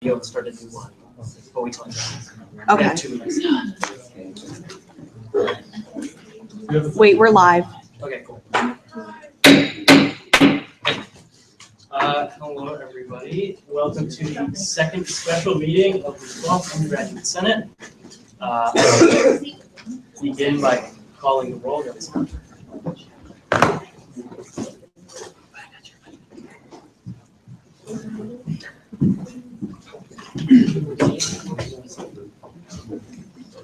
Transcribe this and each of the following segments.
video and start a new one. But we tell you. Okay. We have 2 minutes. Wait, we're live. Okay, cool. Hello, everybody. Welcome to the second special meeting of the 12th Undergraduate Senate. I'll begin by calling the roll.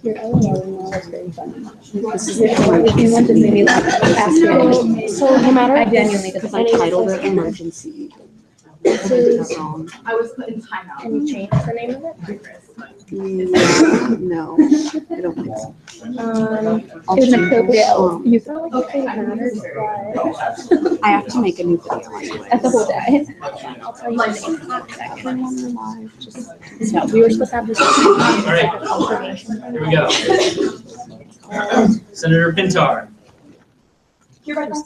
Your Eleanor was very funny. This is if you want to maybe laugh after. So no matter I genuinely Because I titled it Emergency. this is I was put in timeout. can you change the name of it? No, I don't think so. It was an appropriate use. Okay, it matters, but I have to make a new video anyway. that's the whole day. I'll tell you my name. No, we were supposed to have this. All right, here we go. Senator Pintar. Here, right now.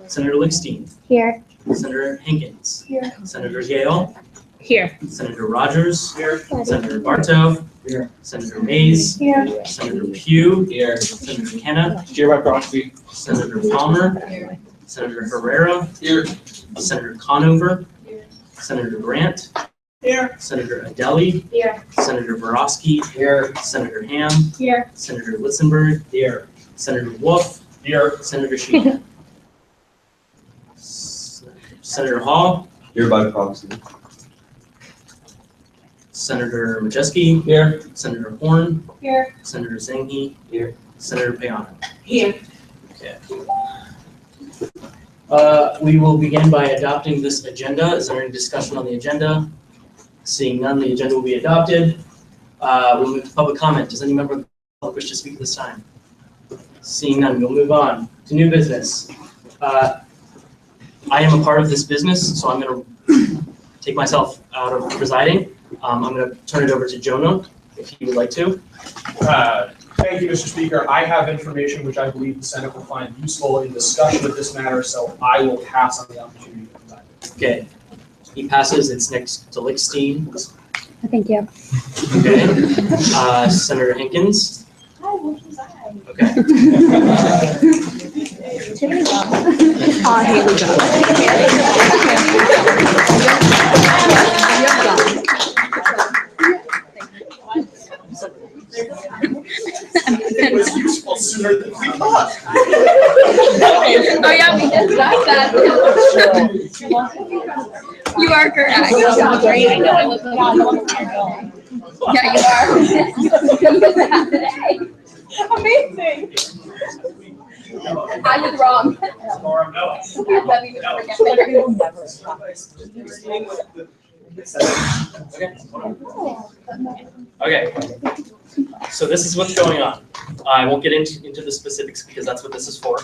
Senator Lickstein. Here. Senator Hankins. Here. Senator Gale. Here. Senator Rogers. Here. Senator Bartow. Here. Senator Mays. Here. Senator Pugh. Here. Senator McKenna. Here by proxy. Senator Palmer. Senator Herrera. Here. Senator Conover. Senator Grant. Here. Senator Adeli. Here. Senator Borowski. Here. Senator Ham. Here. Senator Litzenberg. Here. Senator Wolf. Here. Senator Sheehan. Senator Hall. Here by proxy. Senator Majeski. Here. Senator Horn. Here. Senator Zengi. Here. Senator Payano. Here. Okay. We will begin by adopting this agenda. Is there any discussion on the agenda? Seeing none, the agenda will be adopted. We'll move to public comment. Does any member of the public wish to speak at this time? Seeing none, we'll move on to new business. I am a part of this business, so I'm going to take myself out of presiding. I'm going to turn it over to Jonah, if he would like to. Thank you, Mr. Speaker. I have information which I believe the Senate will find useful in discussion of this matter, so I will pass on the opportunity to preside. Okay. He passes. It's next to Lickstein. Thank you. Okay. Senator Hankins. Hi, what was I? Okay. Tiffany Haley It was useful sooner than we thought. Oh yeah, we did that. You are correct. Great. I know I was yeah, you are. Amazing. I was wrong. Okay. So this is what's going on. I won't get into the specifics because that's what this is for.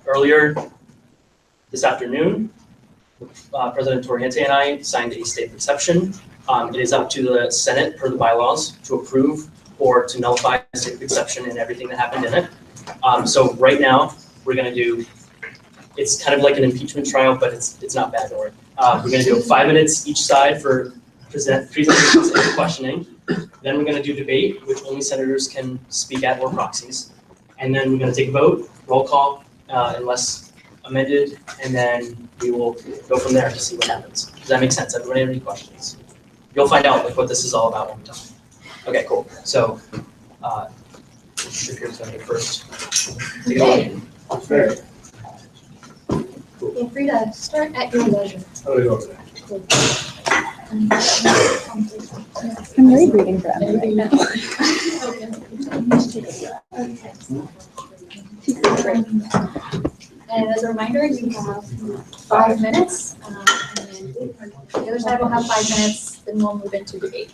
Earlier this afternoon, President Torriente and I signed a state of exception. It is up to the Senate per the bylaws to approve or to nullify the state of exception and everything that happened in it. So right now we're going to do, it's kind of like an impeachment trial, but it's not bad, don't worry. We're going to do 5 minutes each side for presentations and questioning. Then we're going to do debate, which only senators can speak at or proxies. And then we're going to take a vote, roll call, unless amended, and then we will go from there to see what happens. Does that make sense? Everybody have any questions? You'll find out like what this is all about when we talk. Okay, cool. So, Shapir's going to go first. Take it away. Feel free to start at your leisure. I'm really reading for everything now. And as a reminder, you have 5 minutes. And then the other side will have 5 minutes, then we'll move into debate.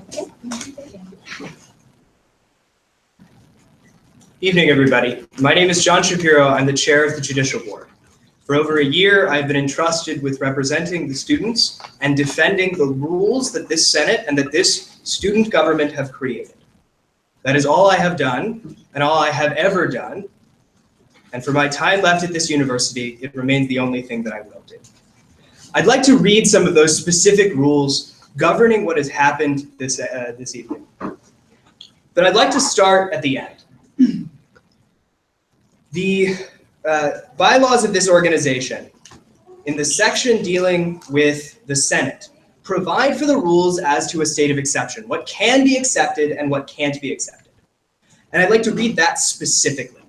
Okay. Evening, everybody. My name is John Shapiro. I'm the chair of the Judicial Board. For over a year, I've been entrusted with representing the students and defending the rules that this Senate and that this student government have created. That is all I have done and all I have ever done. And for my time left at this university, it remains the only thing that I will do. I'd like to read some of those specific rules governing what has happened this evening. But I'd like to start at the end. The bylaws of this organization, in the section dealing with the Senate, provide for the rules as to a state of exception, what can be accepted and what can't be accepted. And I'd like to read that specifically.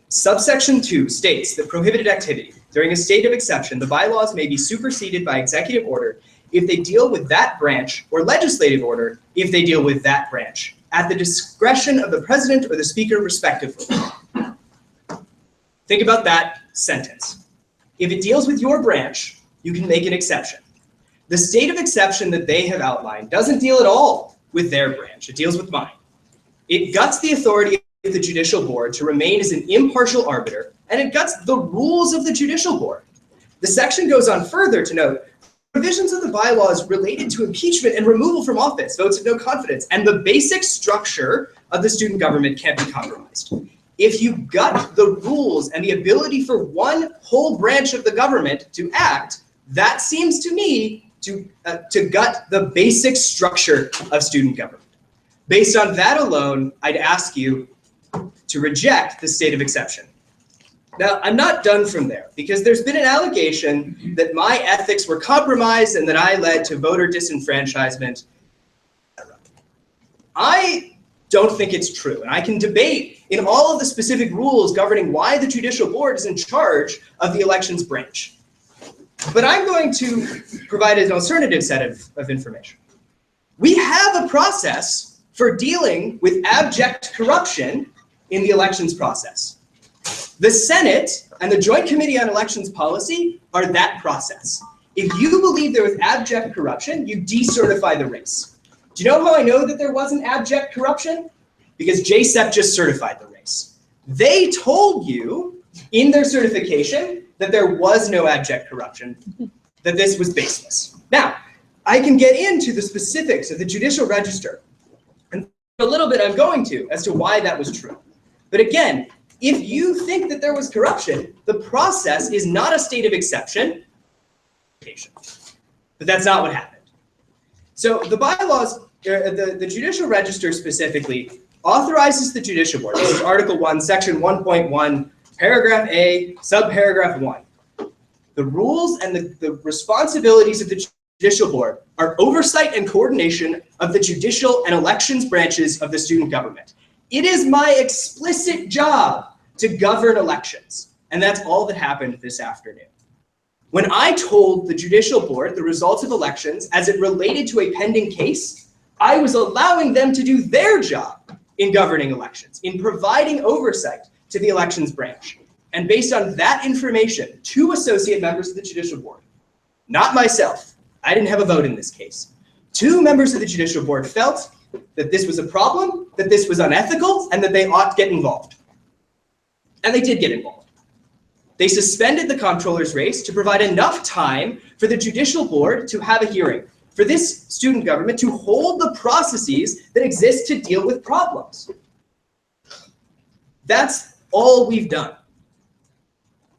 Subsection 2 states that prohibited activity during a state of exception, the bylaws may be superseded by executive order if they deal with that branch, or legislative order if they deal with that branch, at the discretion of the president or the speaker respectively. Think about that sentence. If it deals with your branch, you can make an exception. The state of exception that they have outlined doesn't deal at all with their branch, it deals with mine. It guts the authority of the judicial board to remain as an impartial arbiter, and it guts the rules of the judicial board. The section goes on further to note provisions of the bylaws related to impeachment and removal from office, votes of no confidence, and the basic structure of the student government can't be compromised. If you gut the rules and the ability for one whole branch of the government to act, that seems to me to gut the basic structure of student government. Based on that alone, I'd ask you to reject the state of exception. Now, I'm not done from there, because there's been an allegation that my ethics were compromised and that I led to voter disenfranchisement. I don't think it's true, and I can debate in all of the specific rules governing why the judicial board is in charge of the elections branch. But I'm going to provide an alternative set of information. We have a process for dealing with abject corruption in the elections process. The Senate and the Joint Committee on Elections Policy are that process. If you believe there was abject corruption, you decertify the race. Do you know how I know that there wasn't abject corruption? Because JSEP just certified the race. They told you in their certification that there was no abject corruption, that this was baseless. Now, I can get into the specifics of the judicial register, and a little bit I'm going to, as to why that was true. But again, if you think that there was corruption, the process is not a state of exception, but that's not what happened. So the bylaws, the judicial register specifically, authorizes the judicial board. This is Article 1, Section 1.1, Paragraph A, Subparagraph 1. The rules and the responsibilities of the judicial board are oversight and coordination of the judicial and elections branches of the student government. It is my explicit job to govern elections, and that's all that happened this afternoon. When I told the judicial board the results of elections as it related to a pending case, I was allowing them to do their job in governing elections, in providing oversight to the elections branch. And based on that information, 2 associate members of the judicial board, not myself, I didn't have a vote in this case, 2 members of the judicial board felt that this was a problem, that this was unethical, and that they ought to get involved. And they did get involved. They suspended the comptroller's race to provide enough time for the judicial board to have a hearing, for this student government to hold the processes that exist to deal with problems. That's all we've done.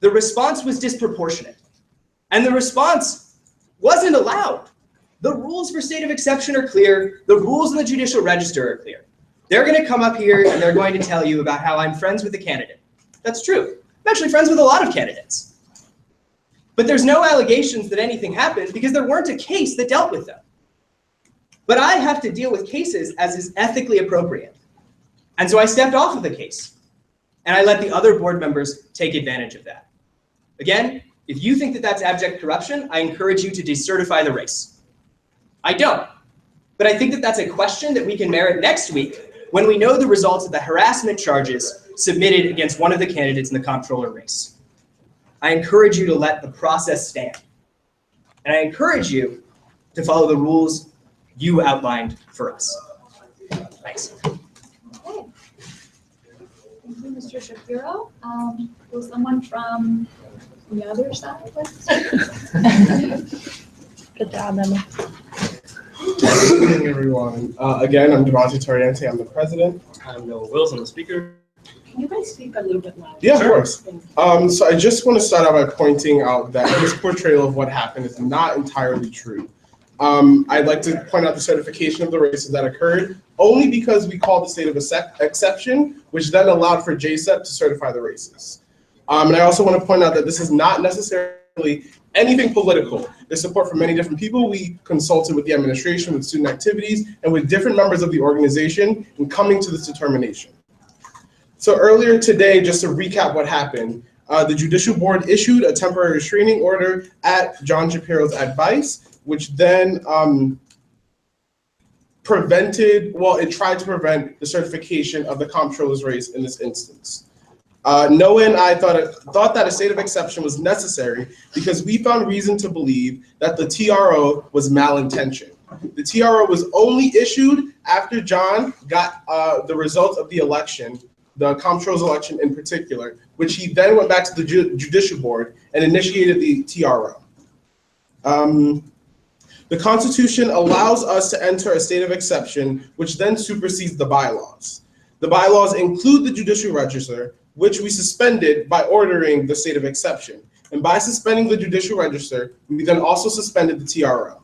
The response was disproportionate, and the response wasn't allowed. The rules for state of exception are clear. The rules in the judicial register are clear. They're going to come up here and they're going to tell you about how I'm friends with the candidate. That's true. I'm actually friends with a lot of candidates. But there's no allegations that anything happened because there weren't a case that dealt with them. But I have to deal with cases as is ethically appropriate. And so I stepped off of the case and I let the other board members take advantage of that. Again, if you think that that's abject corruption, I encourage you to decertify the race. I don't, but I think that that's a question that we can merit next week when we know the results of the harassment charges submitted against one of the candidates in the comptroller race. I encourage you to let the process stand. And I encourage you to follow the rules you outlined for us. Thanks. Okay. Thank you, Mr. Shapiro. Will someone from the other side? Good job, Emma. Good evening, everyone. Again, I'm Devontae Toriente. I'm the president. I'm Noah Wills, I'm the speaker. you guys speak a little bit louder? Yeah, of course. So I just want to start out by pointing out that this portrayal of what happened is not entirely true. I'd like to point out the certification of the races that occurred only because we called the state of exception, which then allowed for JSEP to certify the races. And I also want to point out that this is not necessarily anything political. There's support from many different people. We consulted with the administration, with student activities, and with different members of the organization in coming to this determination. So earlier today, just to recap what happened, the Judicial Board issued a temporary restraining order at John Shapiro's advice, which then it tried to prevent the certification of the comptroller's race in this instance. Noah and I thought that a state of exception was necessary because we found reason to believe that the TRO was malintentioned. The TRO was only issued after John got the results of the election, the comptroller's election in particular, which he then went back to the Judicial Board and initiated the TRO. The Constitution allows us to enter a state of exception, which then supersedes the bylaws. The bylaws include the Judicial Register, which we suspended by ordering the state of exception. And by suspending the Judicial Register, we then also suspended the TRO.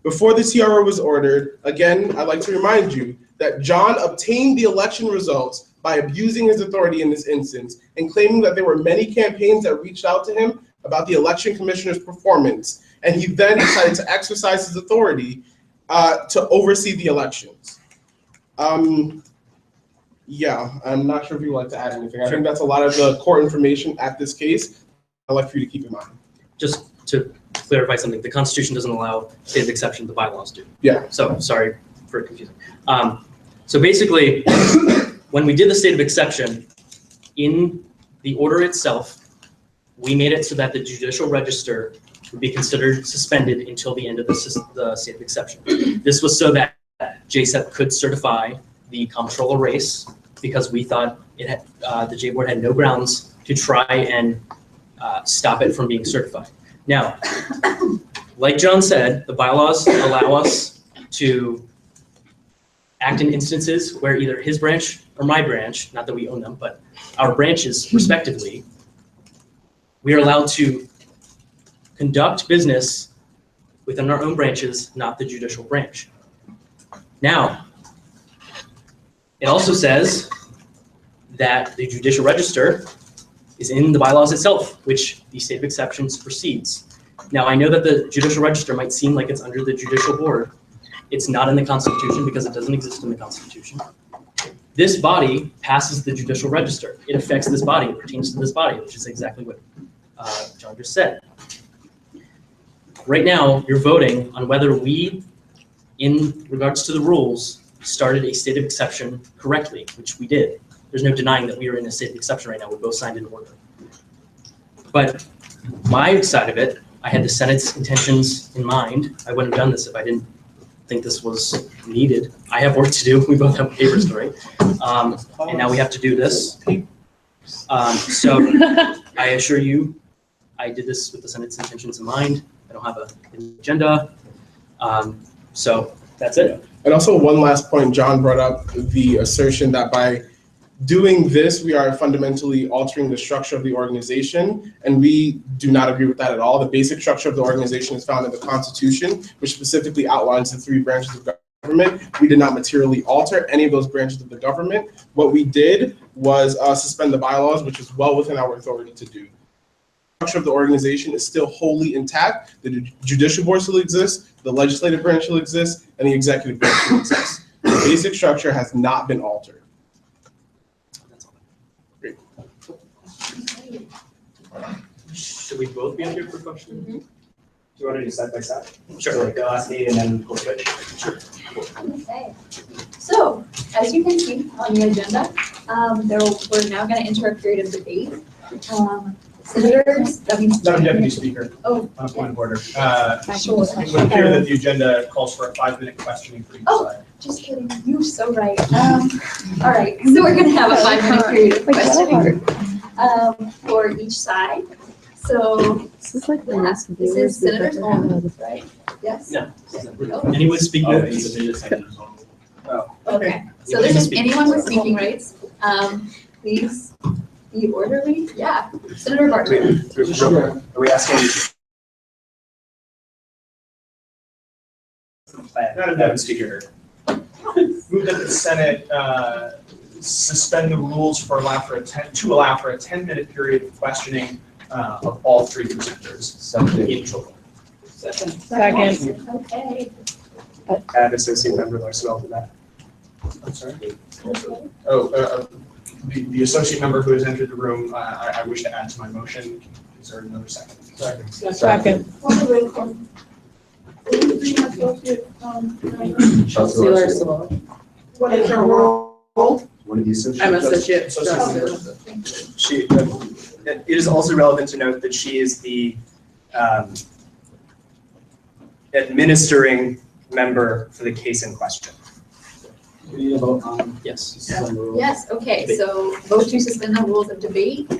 Before the TRO was ordered, again, I'd like to remind you that John obtained the election results by abusing his authority in this instance and claiming that there were many campaigns that reached out to him about the election commissioner's performance. And he then decided to exercise his authority to oversee the elections. Yeah, I'm not sure if you would like to add anything. I think that's a lot of the core information at this case. I'd like for you to keep in mind. Just to clarify something, the Constitution doesn't allow state of exception, the bylaws do. Yeah. So sorry for confusing. So basically, when we did the state of exception, in the order itself, we made it so that the Judicial Register would be considered suspended until the end of the state of exception. This was so that JSEP could certify the comptroller race because we thought it had, the J Board had no grounds to try and stop it from being certified. Now, like John said, the bylaws allow us to act in instances where either his branch or my branch, not that we own them, but our branches respectively, we are allowed to conduct business within our own branches, not the judicial branch. Now, it also says that the Judicial Register is in the bylaws itself, which the state of exception supersedes. Now, I know that the Judicial Register might seem like it's under the Judicial Board. It's not in the Constitution because it doesn't exist in the Constitution. This body passes the Judicial Register. It affects this body. It pertains to this body, which is exactly what John just said. Right now, you're voting on whether we, in regards to the rules, started a state of exception correctly, which we did. There's no denying that we are in a state of exception right now. We both signed an order. But my side of it, I had the Senate's intentions in mind. I wouldn't have done this if I didn't think this was needed. I have work to do. We both have papers to write. And now we have to do this. So I assure you, I did this with the Senate's intentions in mind. I don't have an agenda. So that's it. And also one last point, John brought up the assertion that by doing this, we are fundamentally altering the structure of the organization, and we do not agree with that at all. The basic structure of the organization is found in the Constitution, which specifically outlines the 3 branches of government. We did not materially alter any of those branches of the government. What we did was suspend the bylaws, which is well within our authority to do. The structure of the organization is still wholly intact. The Judicial Board still exists, the Legislative Branch still exists, and the Executive Branch still exists. The basic structure has not been altered. Should we both be on here for questions? Do you want to do side by side? Sure. So like they'll ask me and then we'll switch. Sure. Okay. So, as you can see on the agenda, we're now going to enter a period of debate. Senators, Madam Deputy Speaker, Oh, on a point of order. sure. It would appear that the agenda calls for a 5-minute questioning for each side. Just kidding. You're so right. All right. So we're going to have a 5-minute period of questioning for each side. So This is like the last this is Senator's own, right? Yes. No. Anyone speaking? Okay. So this is anyone with speaking rights. please be orderly. Yeah, Senator Barton. Are we asking? Madam Speaker. Move that the Senate suspend the rules to allow for a 10-minute period of questioning of all three presenters in total. Second. Okay. Add Associate Member Larswell to that. I'm sorry? The associate member who has entered the room, I wish to add to my motion. Is there another second? Second. What is her role? One of the associates. I'm associate. It is also relevant to note that she is the administering member for the case in question. We need a vote on. Yes. Yes, okay, so vote to suspend the rules of debate.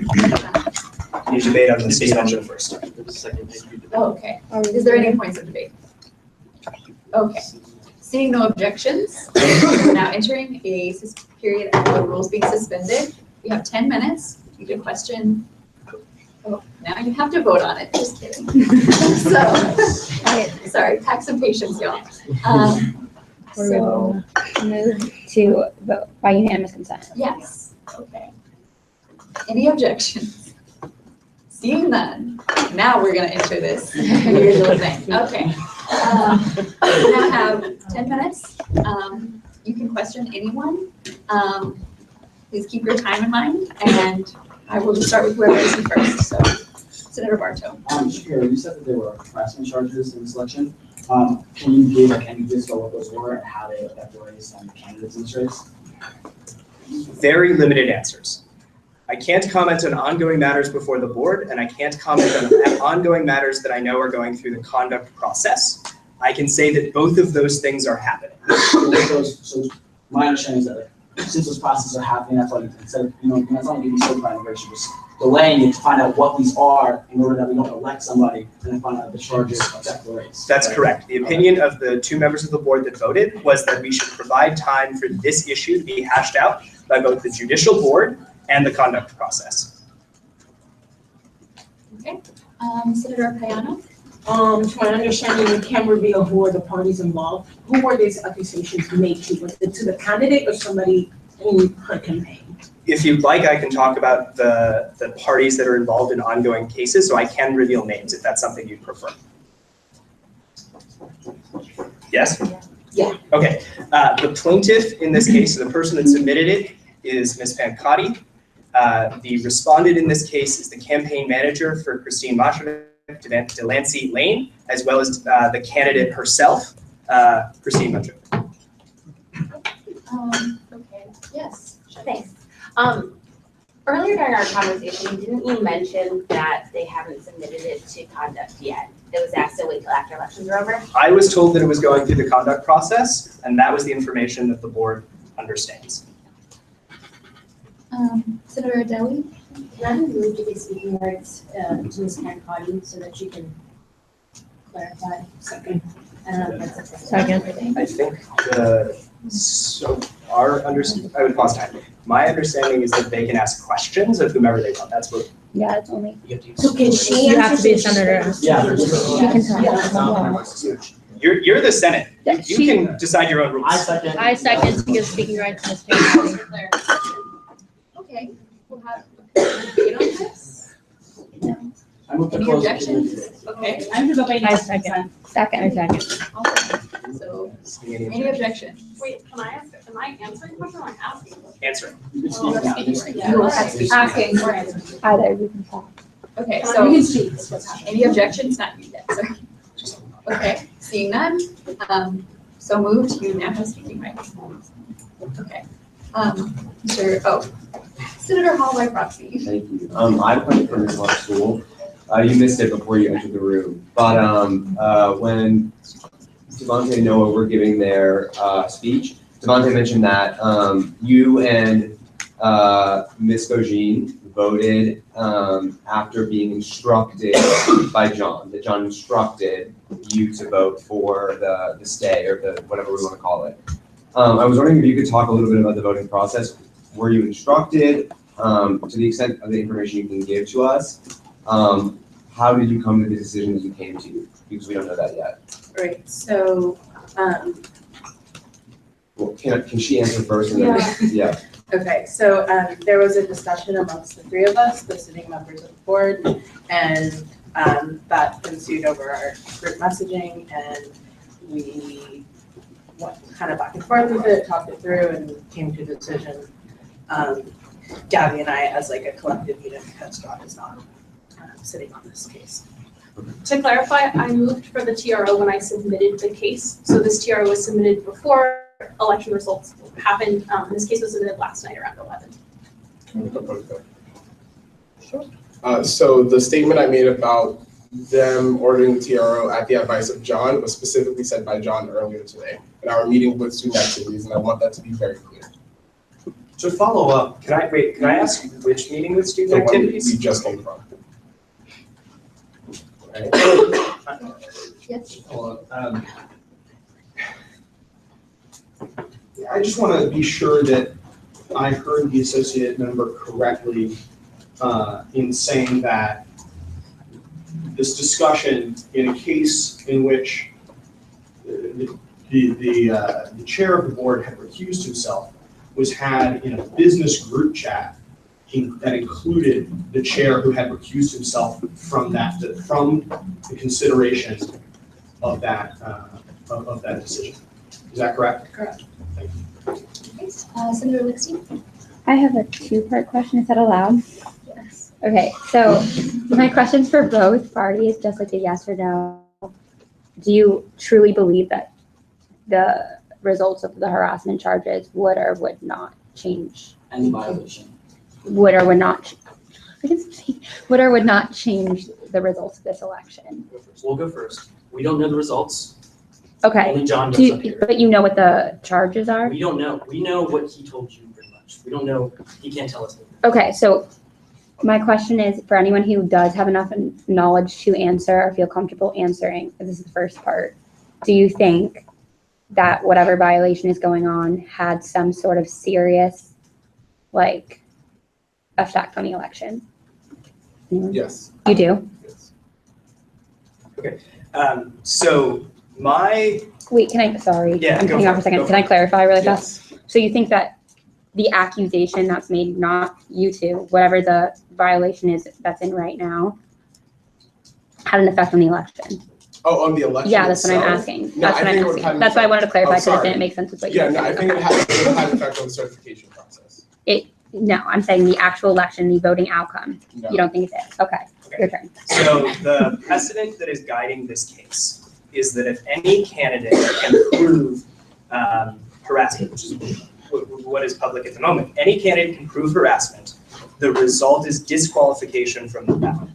You debate on the suspension first. Oh, okay. Is there any points of debate? Okay. Seeing no objections, we're now entering a period of the rules being suspended. We have 10 minutes. You can question. Oh, now you have to vote on it. Just kidding. So, sorry, pack some patience, y'all. So, Move to vote by unanimous consent. yes, okay. Any objections? Seeing none, now we're gonna enter this weird little thing. Okay. We now have 10 minutes. You can question anyone. Please keep your time in mind, and I will just start with whoever is first. So, Senator Bartow. Shapiro, you said that there were harassment charges in the selection. Can you give any detail what those were and how they affect the race and the candidates in this race? Very limited answers. I can't comment on ongoing matters before the board, and I can't comment on ongoing matters that I know are going through the conduct process. I can say that both of those things are happening. So my understanding is that since those processes are happening, that's why instead of, that's not giving certified immigration, just delaying it to find out what these are in order that we don't elect somebody and then find out the charges affect the race. That's correct. The opinion of the two members of the board that voted was that we should provide time for this issue to be hashed out by both the judicial board and the conduct process. Okay. Senator Payano. To my understanding, you can reveal who are the parties involved. Who were these accusations made to? Was it to the candidate or somebody in her campaign? If you'd like, I can talk about the parties that are involved in ongoing cases, so I can reveal names if that's something you'd prefer. Yes? Yeah. Okay. The plaintiff in this case, so the person that submitted it, is Ms. Pancotti. The respondent in this case is the campaign manager for Christine Mashevich, Delancey Lane, as well as the candidate herself, Christine Mashevich. Okay. Yes. Thanks. Earlier during our conversation, didn't you mention that they haven't submitted it to conduct yet? It was asked to wait till after elections are over? I was told that it was going through the conduct process, and that was the information that the board understands. Senator Adeli. Can I move to give speaking rights to Ms. Pancotti so that she can clarify? Second. I don't know if that's a Second. I think I would pause time. My understanding is that they can ask questions of whomever they want. That's what. Yeah, it's only. So can she You have to be a answer? senator. Yeah. She can talk. You're the Senate. Yeah, You she- can decide your own rules. I second to give speaking rights to Ms. Pancotti. Okay. We'll have debate on this. I move to Any close. objections? Okay. I'm just I second. I second. Awesome. So, any objections? Wait, am I answering a question or am I asking? Answer. You can speak now. You will have to Asking or answering. Either you can talk. Okay, You so can speak, that's what's happening. any objections? Not you yet, sir. Okay, seeing none, so moved, you now have speaking rights. Okay. Senator Hall by proxy. Thank you. I went from this law school. You missed it before you entered the room. But when Devontae and Noah were giving their speech, Devontae mentioned that you and Ms. Gogine voted after being instructed by John, that John instructed you to vote for the stay or the whatever we want to call it. I was wondering if you could talk a little bit about the voting process. Were you instructed? To the extent of the information you can give to us, how did you come to the decisions you came to? Because we don't know that yet. Right, so, Well, can she answer first? And then, yeah. okay, so there was a discussion amongst the three of us, the sitting members of the board, and that ensued over our group messaging, and we went kind of back and forth with it, talked it through, and came to a decision. Gabby and I as like a collective unit, because John is not sitting on this case. To clarify, I moved for the TRO when I submitted the case. So this TRO was submitted before election results happened. This case was submitted last night around 11. So the statement I made about them ordering the TRO at the advice of John was specifically said by John earlier today in our meeting with student activities, and I want that to be very clear. To follow up, can I ask which meeting with The student one activities? we just came from. Yes. I just want to be sure that I heard the associate member correctly in saying that this discussion in a case in which the chair of the board had recused himself was had in a business group chat that included the chair who had recused himself from the consideration of that decision. Is that correct? Correct. Thank you. Senator Lickstein? I have a two-part question. Is that allowed? Yes. Okay, so my question's for both parties, just like a yes or no. Do you truly believe that the results of the harassment charges would or would not change? Any violation. Would or would not change the results of this election? We'll go first. We don't know the results. Okay. Only John knows up here. But you know what the charges are? We don't know. We know what he told you pretty much. We don't know. He can't tell us anything. Okay, so my question is for anyone who does have enough knowledge to answer or feel comfortable answering, this is the first part. Do you think that whatever violation is going on had some sort of serious, like, effect on the election? Anyone? Yes. You do? Yes. Okay. So my Wait, sorry, Yeah, I'm go cutting for off for a it, second. go Can I clarify really Yes. fast? So you think that the accusation that's made, not you two, whatever the violation is that's in right now, had an effect on the election? Oh, on the election Yeah, that's what I'm itself? asking. No, That's I what think it I'm would have asking. had an That's why I wanted to clarify because it sorry. didn't make sense with what you Yeah, were no, I saying. think it had an effect on the certification process. No, I'm saying the actual election, the voting outcome. No. You don't think it did? Okay, your turn. So the precedent that is guiding this case is that if any candidate can prove harassment, which is what is public at the moment, any candidate can prove harassment, the result is disqualification from the ballot.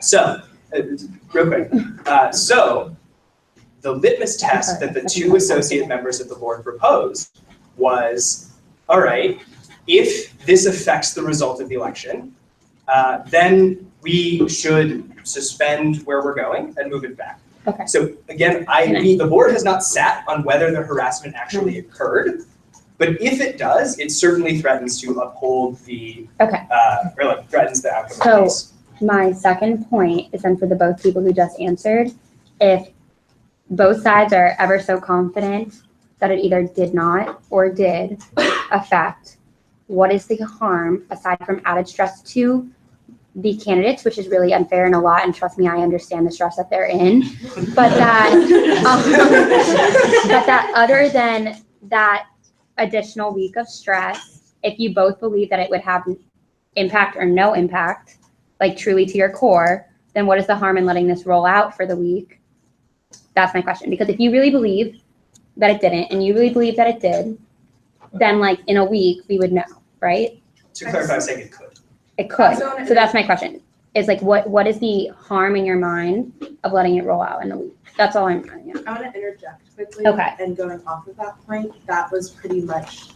So, real quick, so the litmus test that the two associate members of the board proposed was, all right, if this affects the result of the election, then we should suspend where we're going and move it back. Okay. So again, the board has not sat on whether the harassment actually occurred, but if it does, it certainly threatens to uphold the, Okay. or like threatens the outcome of the So case. my second point is then for the both people who just answered, if both sides are ever so confident that it either did not or did affect, what is the harm aside from added stress to the candidates, which is really unfair and a lot, and trust me, I understand the stress that they're in, but that, but that other than that additional week of stress, if you both believe that it would have impact or no impact, like truly to your core, then what is the harm in letting this roll out for the week? That's my question. Because if you really believe that it didn't and you really believe that it did, then like in a week we would know, right? To clarify, I'm saying it could. It could. So that's my question. Is like what is the harm in your mind of letting it roll out in a week? That's all I'm trying to. I want to interject quickly. Okay. And going off of that point, that was pretty much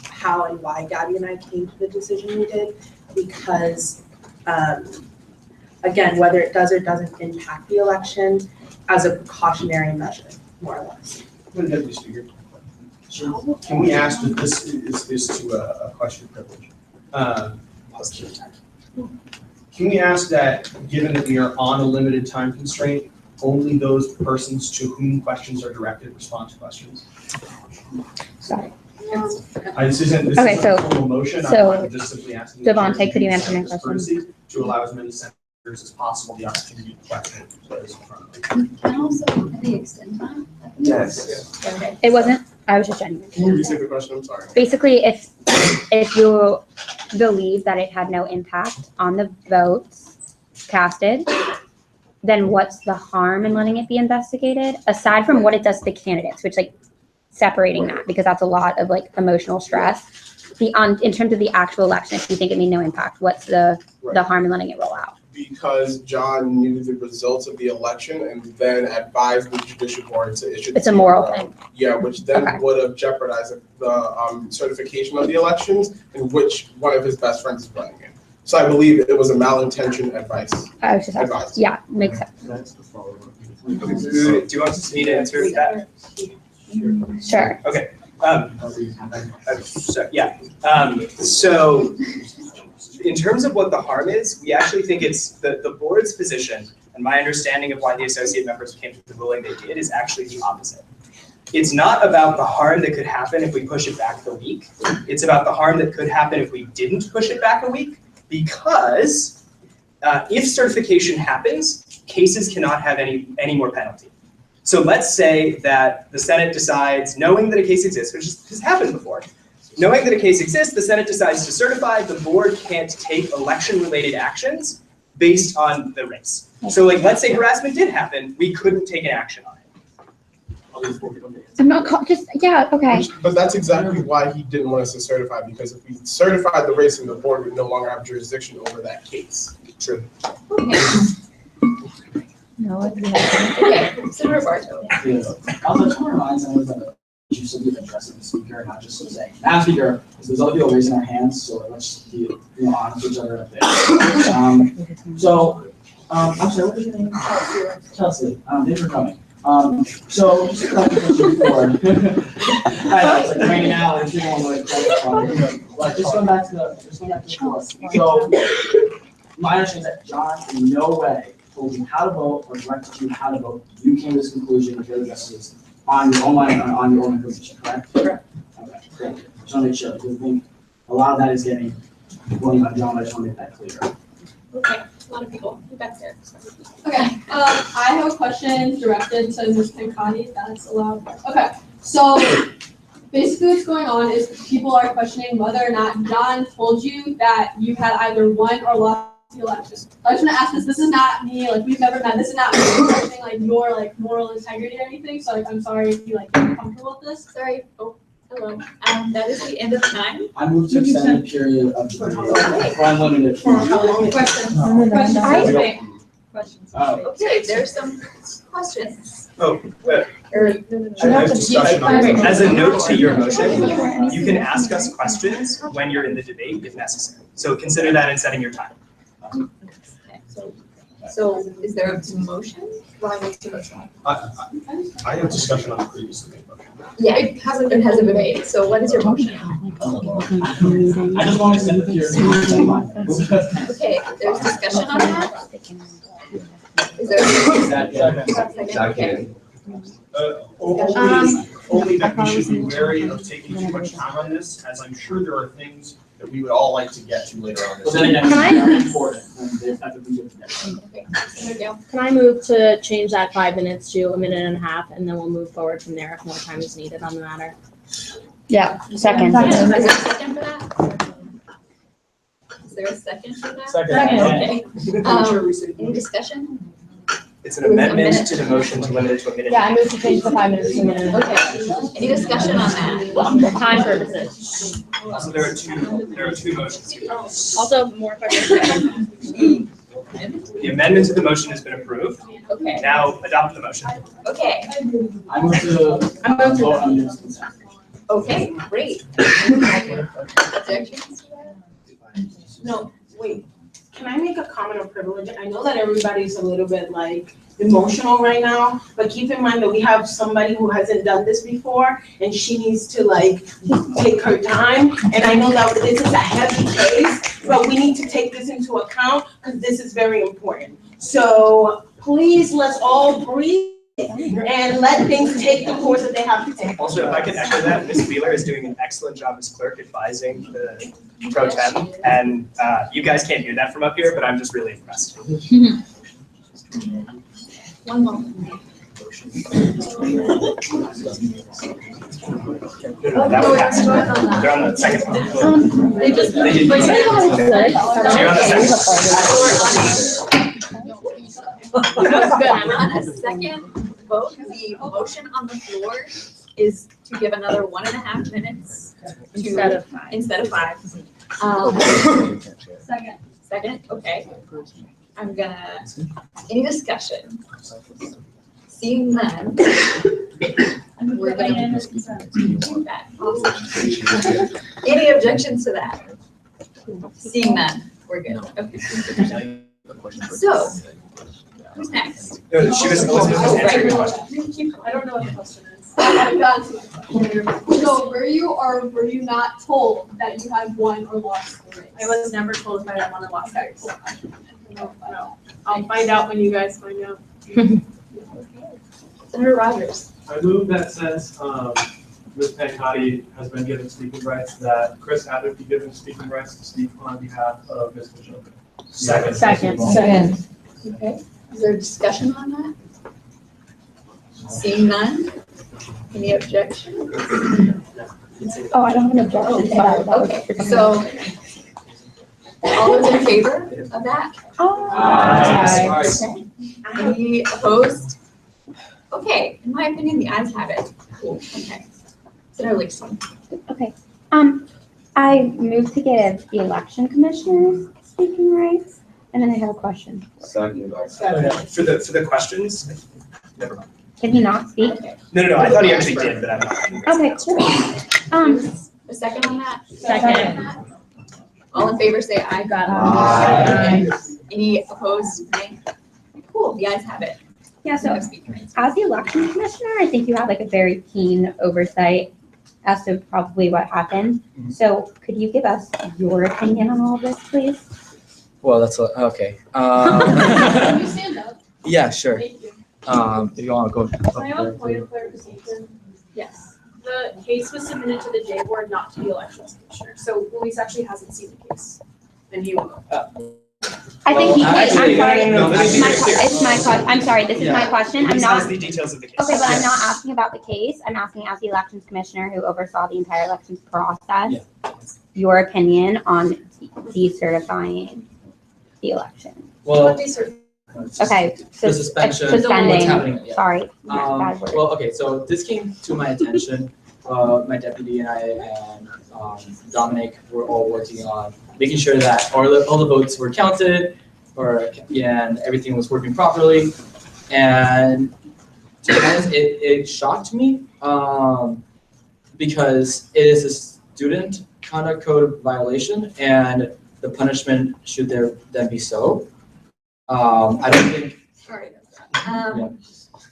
how and why Gabby and I came to the decision we did, because again, whether it does or doesn't impact the election as a precautionary measure, more or less. Deputy Speaker, can we ask that this is to a question of privilege? Can we ask that, given that we are on a limited time constraint, only those persons to whom questions are directed respond to questions? Sorry. This isn't Okay, a so- formal motion, so, I'm just simply asking. the Devontae, chair to could you use answer my this question? courtesy To allow as many senators as possible the opportunity to question what is in front of them. Can also, they extend time? Yes. Okay. It wasn't, I was just genuine. Can you restate the question? I'm sorry. Basically, if you believe that it had no impact on the votes casted, then what's the harm in letting it be investigated? Aside from what it does to the candidates, which like separating that, because that's a lot of like emotional stress. In terms of the actual election, if you think it made no impact, what's the harm in letting it roll out? Because John knew the results of the election and then advised the judicial board to issue. It's a moral thing. Yeah, which then Okay. would have jeopardized the certification of the elections and which one of his best friends is running it. So I believe it was a malintentioned advice. I was just Advised. yeah, makes sense. Do you want me to answer that? Sure. Okay. So in terms of what the harm is, we actually think it's the board's position, and my understanding of why the associate members came to the ruling they did is actually the opposite. It's not about the harm that could happen if we push it back a week. It's about the harm that could happen if we didn't push it back a week, because if certification happens, cases cannot have any more penalty. So let's say that the Senate decides, knowing that a case exists, which has happened before, knowing that a case exists, the Senate decides to certify, the board can't take election-related actions based on the race. So like, let's say harassment did happen, we couldn't take an action on it. I'm not yeah, okay. But that's exactly why he didn't want us to certify, because if we certified the race, then the board would no longer have jurisdiction over that case. True. No, Okay, Senator Bartow. Yeah. Also, I just want to remind someone that you should be addressing the speaker, not just so saying, Madam Speaker, because there's other people raising their hands, so let's be honest with each other up there. I'm sorry, what is your name? Chelsea. Thanks for coming. So just like I mentioned before, I know it's like raining out and people want to like just going back to the floor. So my understanding is that John in no way told you how to vote or directed you how to vote. You came to this conclusion with your addresses on your own mind and on your own information, correct? Correct. Okay, thank you. Just want to make sure, because I think a lot of that is getting going on John. I just want to make that clear. Okay, a lot of people. Back there. Okay, I have a question directed to Ms. Pancani, if that's allowed. Okay, so basically what's going on is people are questioning whether or not John told you that you had either won or lost the election. I just want to ask this is not me, like we've never met, this is not me questioning like your like moral integrity or anything, so like I'm sorry if you like get comfortable with this. Sorry. Oh, hello. That is the end of time. I moved to extend the period of unlimited. Questions. Okay, there's some questions. Oh, Discussion on it. as a note to your motion, you can ask us questions when you're in the debate if necessary. So consider that in setting your time. So is there a motion? I have discussion on the previously made motion. Yeah, it hasn't been made. So what is your motion? I just want to extend the period. Okay, there's discussion on that? Is there a second? Only that we should be wary of taking too much time on this, as I'm sure there are things that we would all like to get to later on. But then again, it's very important, and they have to be good together. Can I move to change that 5 minutes to a minute and a half, and then we'll move forward from there if more time is needed on the matter? Yeah, second. Is there a second for that? Is there a second for that? Second. Okay. Any discussion? It's an amendment to the motion to limit it to a minute. Yeah, I move to change the 5 minutes to a minute and a half. Okay. Any discussion on that? Well, time purposes. So there are two motions here. Also, more questions. The amendment to the motion has been approved. Okay. Now adopt the motion. Okay. I move to vote on this consent. Okay, great. Objections? No, wait. can I make a comment of privilege? I know that everybody's a little bit like emotional right now, but keep in mind that we have somebody who hasn't done this before and she needs to like take her time. And I know that this is a heavy case, but we need to take this into account because this is very important. So please, let's all breathe and let things take the course that they have to take. Also, if I can echo that, Ms. Wheeler is doing an excellent job as clerk advising the pro tem. And you guys can't hear that from up here, but I'm just really impressed. One moment. No, that one passed. They're on the second one. They just. They did. Wait, You're on the On a second vote, the motion on the floor is to give another 1.5 minutes. Instead of five. Second, okay. I'm gonna, any discussion? Seeing none. We're gonna do that. Awesome. Any objections to that? Seeing none, we're good. Okay. So, who's next? Elizabeth was answering the question. I don't know what the question is. I got to. So were you or were you not told that you had won or lost the race? I was never told if I had won or lost that race. No. I'll find out when you guys find out. Senator Rogers. I move that since Ms. Pancati has been given speaking rights, that Chris Abbott be given speaking rights to speak on behalf of Ms. Majoka. Second. Okay, is there discussion on that? Seeing none? Any objections? Oh, I don't have an objection to that. Okay, so all those in favor of that? Aye. Any opposed? Okay, in my opinion, the ayes have it. Cool, okay. Senator Lacy. Okay, I move to give the election commissioners speaking rights, and then I have a question. Second. For the questions, never mind. Can he not speak? No, I thought he actually did, but I'm not. Okay, cool. A second on that? Second. All in favor, say aye. Aye. Any opposed, nay? Cool, the ayes have it. Yeah, so as the election commissioner, I think you have like a very keen oversight as to probably what happened. So could you give us your opinion on all of this, please? Well, that's okay. Can you stand up? Yeah, sure. Thank you. If you want to go. Can I have a point of clarification? Yes. The case was submitted to the J board, not to the elections commissioner. So Luis actually hasn't seen the case. And he will. I think Well, I'm sorry. no, let me be very clear. It's my question. I'm sorry. This is my question. I'm This not. has the details of the case. Okay, but I'm not asking about the case. I'm asking as the elections commissioner who oversaw the entire elections process, your opinion on decertifying the election. Well, Okay, the suspension. What's suspending. happening? Yeah. Sorry, bad word. Well, okay, so this came to my attention. My deputy and I and Dominic were all working on making sure that all the votes were counted, and everything was working properly. And to be honest, it shocked me because it is a student conduct code violation, and the punishment should then be so. I don't think. Sorry.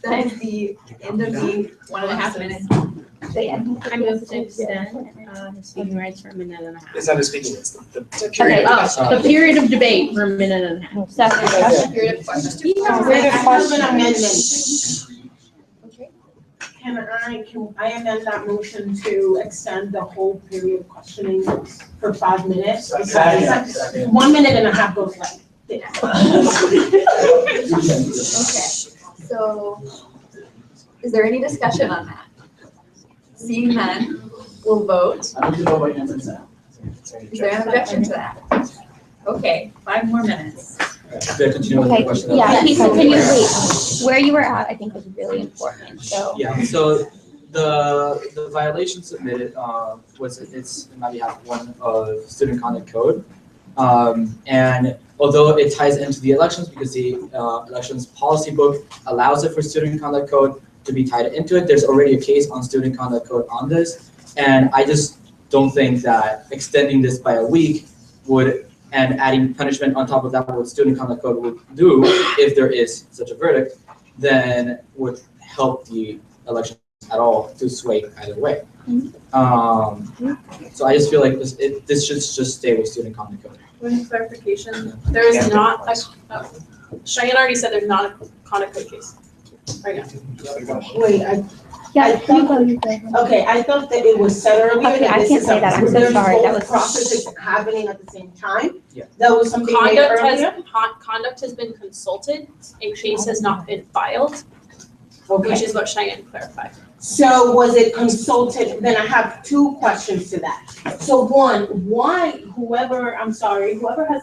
That is the end of the 1.5 minutes. I move to extend his speaking rights for a minute and a half. It's not a speaking, it's the Okay, period. the period of debate for a minute and a half. Second. Period of question. I have an amendment. Okay. Can I amend that motion to extend the whole period of questioning for 5 minutes? Second. 1 minute and a half goes like this. Okay, so is there any discussion on that? Seeing none, we'll vote. I don't do by hands and sound. Is there an objection to that? Okay, 5 more minutes. Should I continue with the Okay, question? yeah, please continue, please. Where you were at, I think was really important, so. Yeah, so the violation submitted it's on my behalf one of student conduct code. And although it ties into the elections because the elections policy book allows it for student conduct code to be tied into it, there's already a case on student conduct code on this. And I just don't think that extending this by a week would and adding punishment on top of that, what student conduct code would do if there is such a verdict, then would help the election at all to sway either way. So I just feel like this should just stay with student conduct code. One clarification, there is not Cheyenne already said there's not a conduct code case right now. Wait, I thought, okay, I thought that it was said earlier Okay, that I this can't is say that. I'm so there's sorry. That both was- processes happening at the same time. Yeah. That was something made earlier. Conduct has been consulted, a case has not been filed, which Okay, is what Cheyenne clarified. so was it consulted? Then I have two questions to that. So one, why, whoever has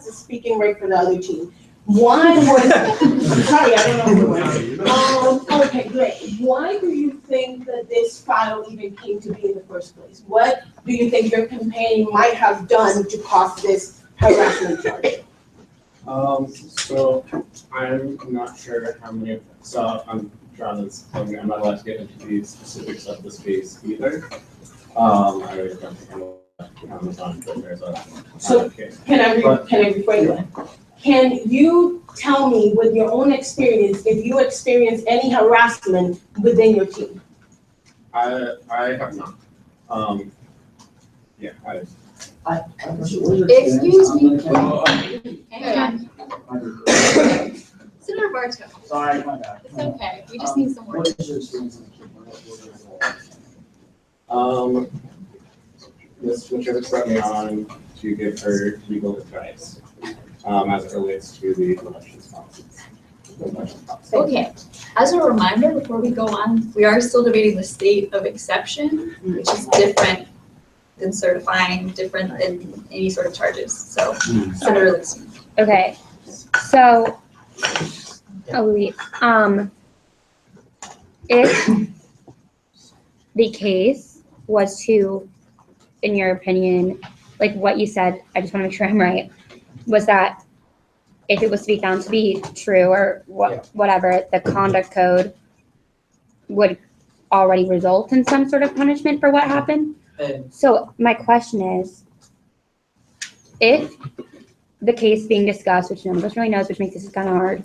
the speaking right for the other team, why was, I'm sorry, I don't know who it was. Okay, great. Why do you think that this file even came to be in the first place? What do you think your campaign might have done to cause this harassment charge? So I'm not sure how many, so I'm not allowed to get into the specifics of this case either. I really don't think I'm allowed to comment on it, but there's a So case. can I rephrase that? Can you tell me with your own experience, if you experienced any harassment within your team? I have not. Yeah, Excuse me. Hang on. Senator Bartow, Sorry, my bad. it's okay, we just need some more. What is your experience in the kid? Ms. Winchester brought me on to give her legal advice, as it relates to the elections policies. Okay, as a reminder, before we go on, we are still debating the state of exception, which is different than certifying, different than any sort of charges, so Senator Lickstein. Okay, so, if the case was to, in your opinion, like what you said, I just want to make sure I'm right, was that if it was to be found to be true or whatever, the conduct code would already result in some sort of punishment for what happened? So my question is, if the case being discussed, which none of us really knows, which makes this kind of hard,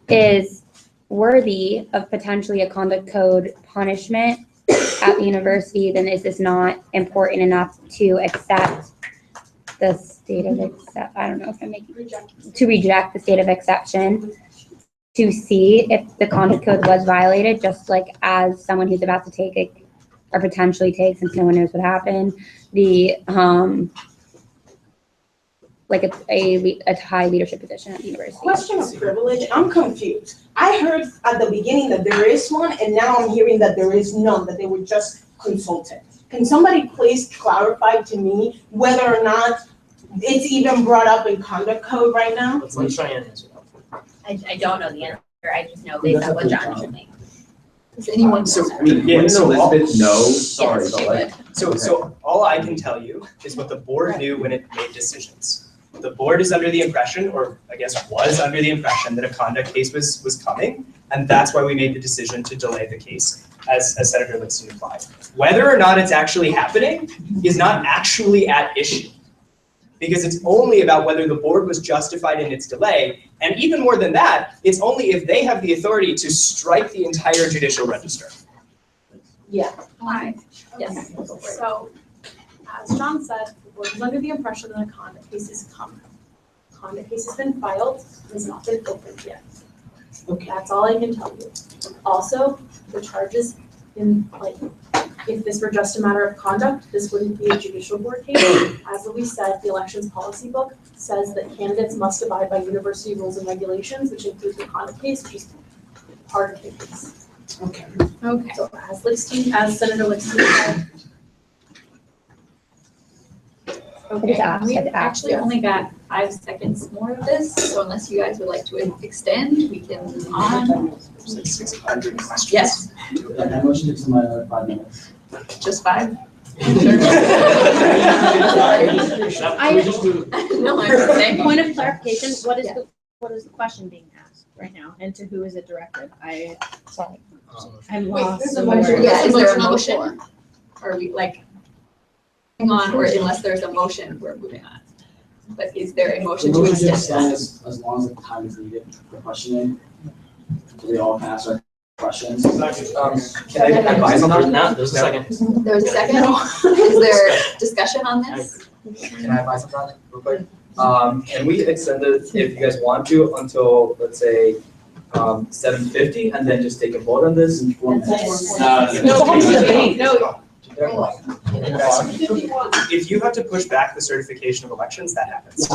is worthy of potentially a conduct code punishment at the university, then is this not important enough to accept the state of I don't know if I'm making, to reject the state of exception, to see if the conduct code was violated, just like as someone who's about to take it, or potentially take, since no one knows what happened, the like a high leadership position at the university. Question of privilege, I'm confused. I heard at the beginning that there is one, and now I'm hearing that there is none, that they were just consulted. Can somebody please clarify to me whether or not it's even brought up in conduct code right now? Let's let Cheyenne answer that. I don't know the answer, I just know based on what John told me. Does anyone? So, Wouldn't Elizabeth know? Sorry, but like. So all I can tell you is what the board knew when it made decisions. The board is under the impression, or I guess was under the impression, that a conduct case was coming, and that's why we made the decision to delay the case, as Senator Lickstein implied. Whether or not it's actually happening is not actually at issue, because it's only about whether the board was justified in its delay, and even more than that, it's only if they have the authority to strike the entire judicial register. Yeah. Hi, yes, so, as John said, the board is under the impression that a conduct case is coming. Conduct case has been filed, has not been opened yet. Okay. That's all I can tell you. Also, the charges in, like, if this were just a matter of conduct, this wouldn't be a judicial board case. As Louise said, the elections policy book says that candidates must abide by university rules and regulations, which includes the conduct case, which is part of the case. Okay. Okay. So as Senator Lickstein said. Okay, asked, we've I've asked, actually yeah. only got 5 seconds more of this, so unless you guys would like to extend, we can move on. 600 questions. Yes, I motion to extend my another 5 minutes. just 5. No, I'm saying. Point of clarification, what is the question being asked right now, and to who is it directed? Sorry. I'm Wait, lost. there's a motion. Yeah, is there a motion? Or are we like, hang on, or unless there's a motion, we're moving on. but is there a motion The to motion to extend? extend as long as the time is needed for questioning. So we all can ask our questions. Can I advise on that? No, there's a second. There's a second. Is there discussion on this? Can I advise on that real quick? Can we extend it if you guys want to until, let's say, 7:50 and then just take a vote on this? If you have to push back the certification of elections, that happens.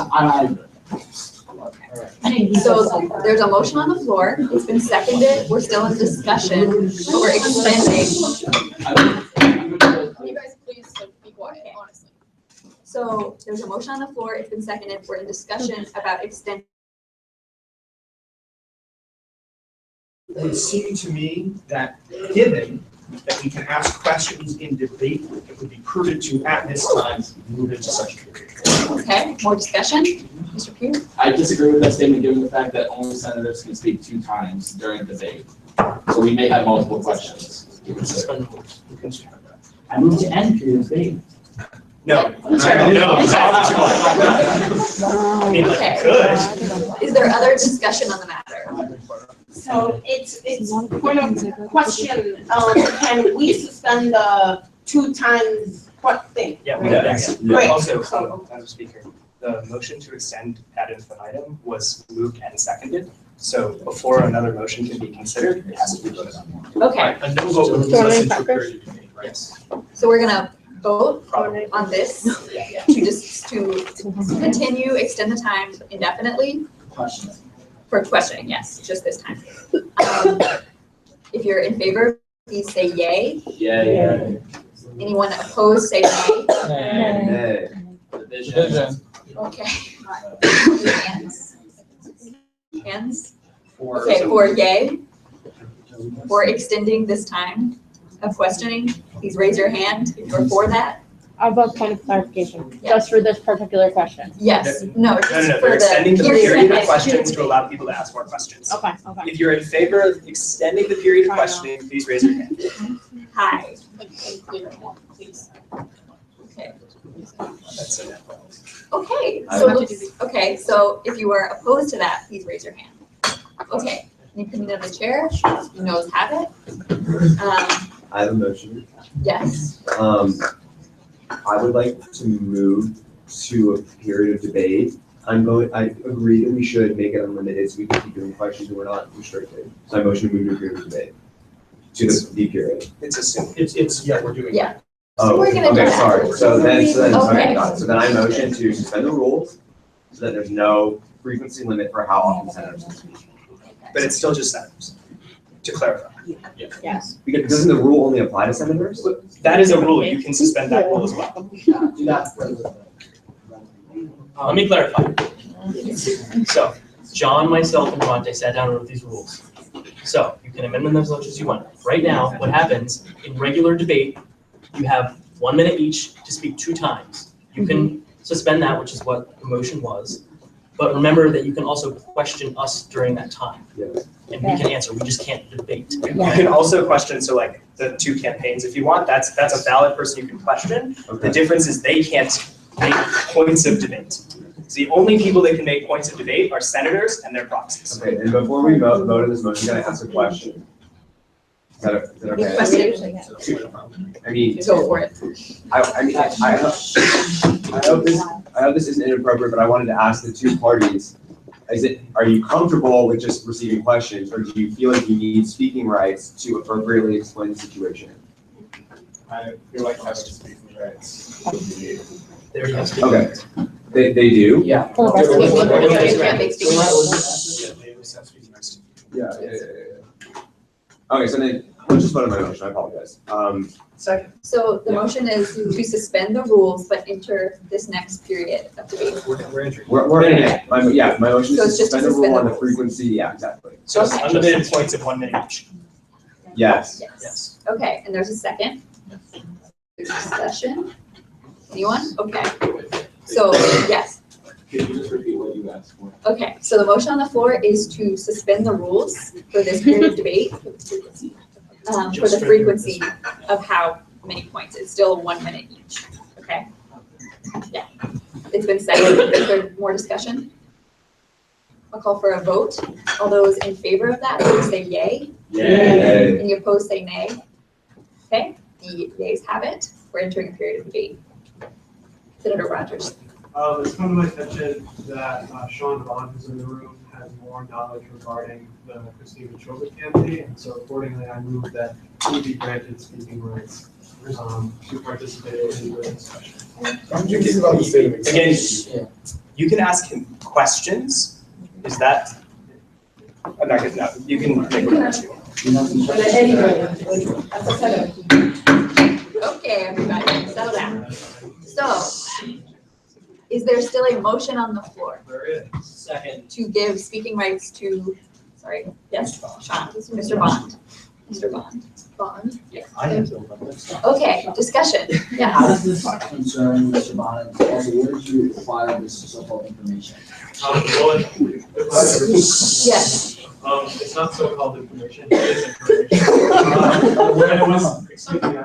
So there's a motion on the floor, it's been seconded, we're still in discussion, but we're extending. You guys please be quiet, honestly. So there's a motion on the floor, it's been seconded, we're in discussion about extending. It seemed to me that given that we can ask questions in debate, it would be prudent to, at this time, move into such a period. Okay, more discussion, Mr. Pugh? I disagree with that statement, given the fact that only senators can speak 2 times during debate. So we may have multiple questions. I move to end period of debate. No. Okay. Is there other discussion on the matter? So it's point of question, can we suspend the 2 times what thing? Yeah, we Right? did that. Great. Also, Madam Speaker, the motion to extend ad infinitum was moved and seconded. So before another motion can be considered, it has to be voted on. Okay. A no vote would move us into a period of debate, right? Yes. So we're gonna vote on this to continue, extend the time indefinitely Questions. for questioning, yes, just this time. If you're in favor, please say yay. Yeah. Anyone opposed, say nay. Nay. Division. Okay. Hands. Hands? Okay, for yay, for extending this time of questioning, please raise your hand if you're for that. I have a point of clarification, just for this particular question. Yes, no, No, just no, for they're extending the period of period. questions to allow people to ask more questions. Okay. If you're in favor of extending the period of questioning, please raise your hand. Hi. That's it. Okay, so if you are opposed to that, please raise your hand. Okay, any opinion of the chair? You know, have it. I have a motion. Yes. I would like to move to a period of debate. I agree that we should make it unlimited so we can keep doing questions and we're not restricted. So I motion to move to a period of debate. To the period. It's assumed. It's, yeah, we're doing. Yeah. Oh, we're gonna do okay, that. sorry. So then, Okay. okay, got it. So then I motion to suspend the rules so that there's no frequency limit for how often senators can speak. But it's still just senators, to clarify. Yes. Because doesn't the rule only apply to senators? That is a rule. You can suspend that rule as well. Do that. Let me clarify. So, John, myself, and Ronte sat down and wrote these rules. So, you can amend them as much as you want. Right now, what happens in regular debate, you have 1 minute each to speak 2 times. You can suspend that, which is what the motion was. But remember that you can also question us during that time. And we can answer, we just can't debate. You can also question, so like the 2 campaigns, if you want, that's a valid person you can question. Okay. The difference is they can't make points of debate. So the only people that can make points of debate are senators and their proxies. Okay, and before we vote on this motion, can I ask a question? Is that okay? Question. I mean, Go for it. I hope this isn't inappropriate, but I wanted to ask the 2 parties, are you comfortable with just receiving questions, or do you feel like you need speaking rights to appropriately explain the situation? I feel like having speaking rights. There you go. Okay, they do? Yeah. Yeah. Okay, so then, let's just vote on my motion, I apologize. Second. So the motion is to suspend the rules, but enter this next period of debate. We're in it. My motion So is it's to just to suspend the rule suspend on the the frequency, yeah, exactly. So it's unlimited points of 1 minute each. Yes. Yes. Okay, and there's a second. Discussion? Anyone? Okay. So, yes. Can you just repeat what you asked for? Okay, so the motion on the floor is to suspend the rules for this period of debate. For the frequency of how many points. It's still 1 minute each, okay? Yeah. It's been seconded. Is there more discussion? I'll call for a vote. All those in favor of that, please say yay. Yay. Any opposed, say nay. Okay, the yays have it. We're entering a period of debate. Senator Rogers. It's come to my attention that Sean Vaughn, who's in the room, has more knowledge regarding the Christine Chobot campaign, and so accordingly, I move that he be granted speaking rights to participate in the discussion. Again, you can ask him questions. Is that? I'm not good enough. You can make whatever you want. Okay, everybody, settle down. So, is there still a motion on the floor? There is. Second. To give speaking rights to, sorry, yes, Sean, Mr. Bond. Mr. Bond. Bond? Yes. Okay, discussion, How yes. does this concern Mr. Bond? Also, where did you acquire this so-called information? Yes. It's not so-called information, it is information. When it was, excuse me.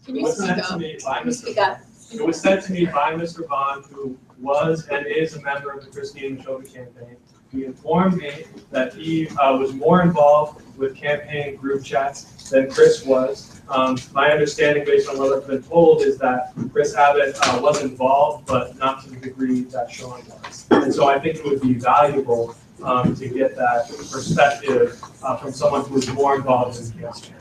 Can you speak up? Can you speak up? It was sent to me by Mr. Bond, who was and is a member of the Christine Chobot campaign. He informed me that he was more involved with campaign group chats than Chris was. My understanding, based on what I've been told, is that Chris Abbott was involved, but not to the degree that Sean was. And so I think it would be valuable to get that perspective from someone who is more involved in the campaign.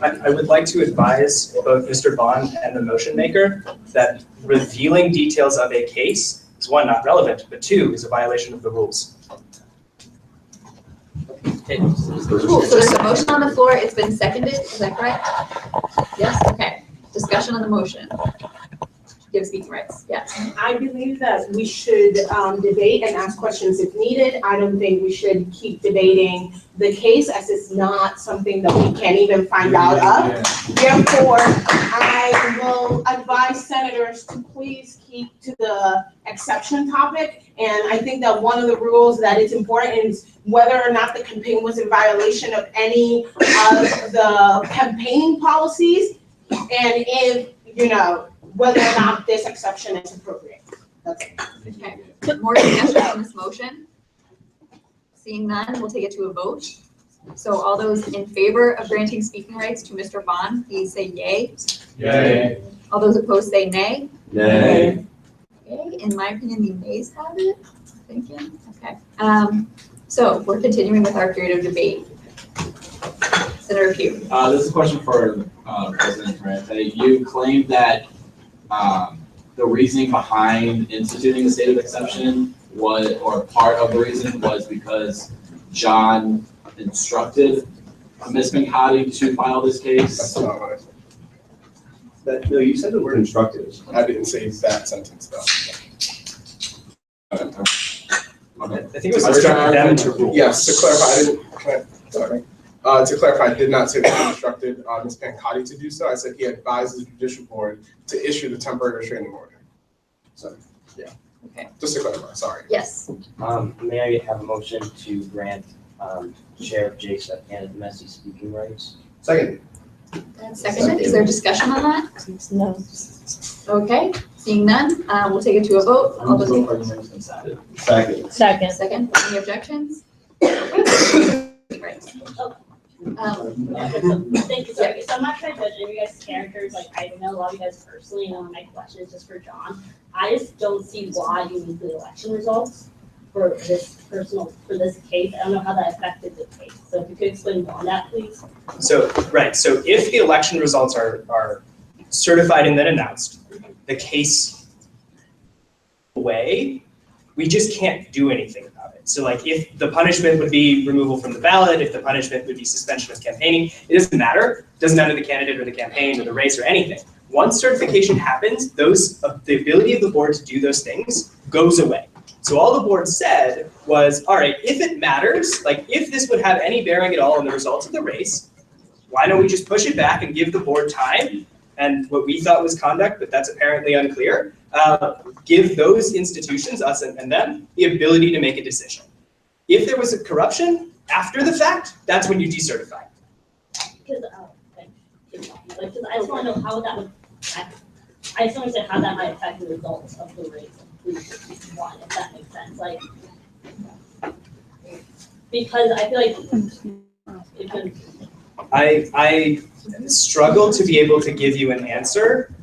I would like to advise both Mr. Bond and the motion maker that revealing details of a case is one, not relevant, but two, is a violation of the rules. Cool, so there's a motion on the floor, it's been seconded, is that correct? Yes, okay. Discussion on the motion. Give speaking rights, yes. I believe that we should debate and ask questions if needed. I don't think we should keep debating the case as it's not something that we can't even find out of. Therefore, I will advise senators to please keep to the exception topic. And I think that one of the rules that is important is whether or not the campaign was in violation of any of the campaigning policies. And if, whether or not this exception is appropriate. That's it. Okay, more discussion on this motion? Seeing none, we'll take it to a vote. So all those in favor of granting speaking rights to Mr. Bond, please say yay. Yay. All those opposed say nay. Nay. Okay, in my opinion, the nays have it, thinking, okay. So we're continuing with our period of debate. Senator Pugh. This is a question for President Ferrante. You claimed that the reasoning behind instituting the state of exception was, or part of the reason was because John instructed Ms. Pincotti to file this case. That's not what I said. No, you said the word instructed. I didn't say that sentence though. I think it was instructed them to rule. Yes, to clarify, to clarify, I did not say that he instructed Ms. Pancotti to do so. I said he advised the judicial board to issue the temporary restraining order. So, yeah. Okay. Just to clarify, sorry. Yes. May I have a motion to grant Sheriff Jason and Messi speaking rights? Second. Seconded, is there discussion on that? No. Okay, seeing none, we'll take it to a vote. All those in Second. Second, any objections? Right. Thank you, sorry. So I'm not trying to judge any of you guys' characters, like I know a lot of you guys personally, and one of my questions just for John. I just don't see why you need the election results for this case. I don't know how that affected the case. So if you could explain more on that, please. So, right, so if the election results are certified and then announced, the case away, we just can't do anything about it. So like if the punishment would be removal from the ballot, if the punishment would be suspension of campaigning, it doesn't matter. It doesn't matter the candidate or the campaign or the race or anything. Once certification happens, the ability of the board to do those things goes away. So all the board said was, all right, if it matters, like if this would have any bearing at all on the results of the race, why don't we just push it back and give the board time and what we thought was conduct, but that's apparently unclear, give those institutions, us and them, the ability to make a decision. If there was a corruption after the fact, that's when you decertify. Because I just want to know how that would affect I just don't understand how that might affect the results of the race of 361, if that makes sense, like. Because I feel like it can. I struggle to be able to give you an answer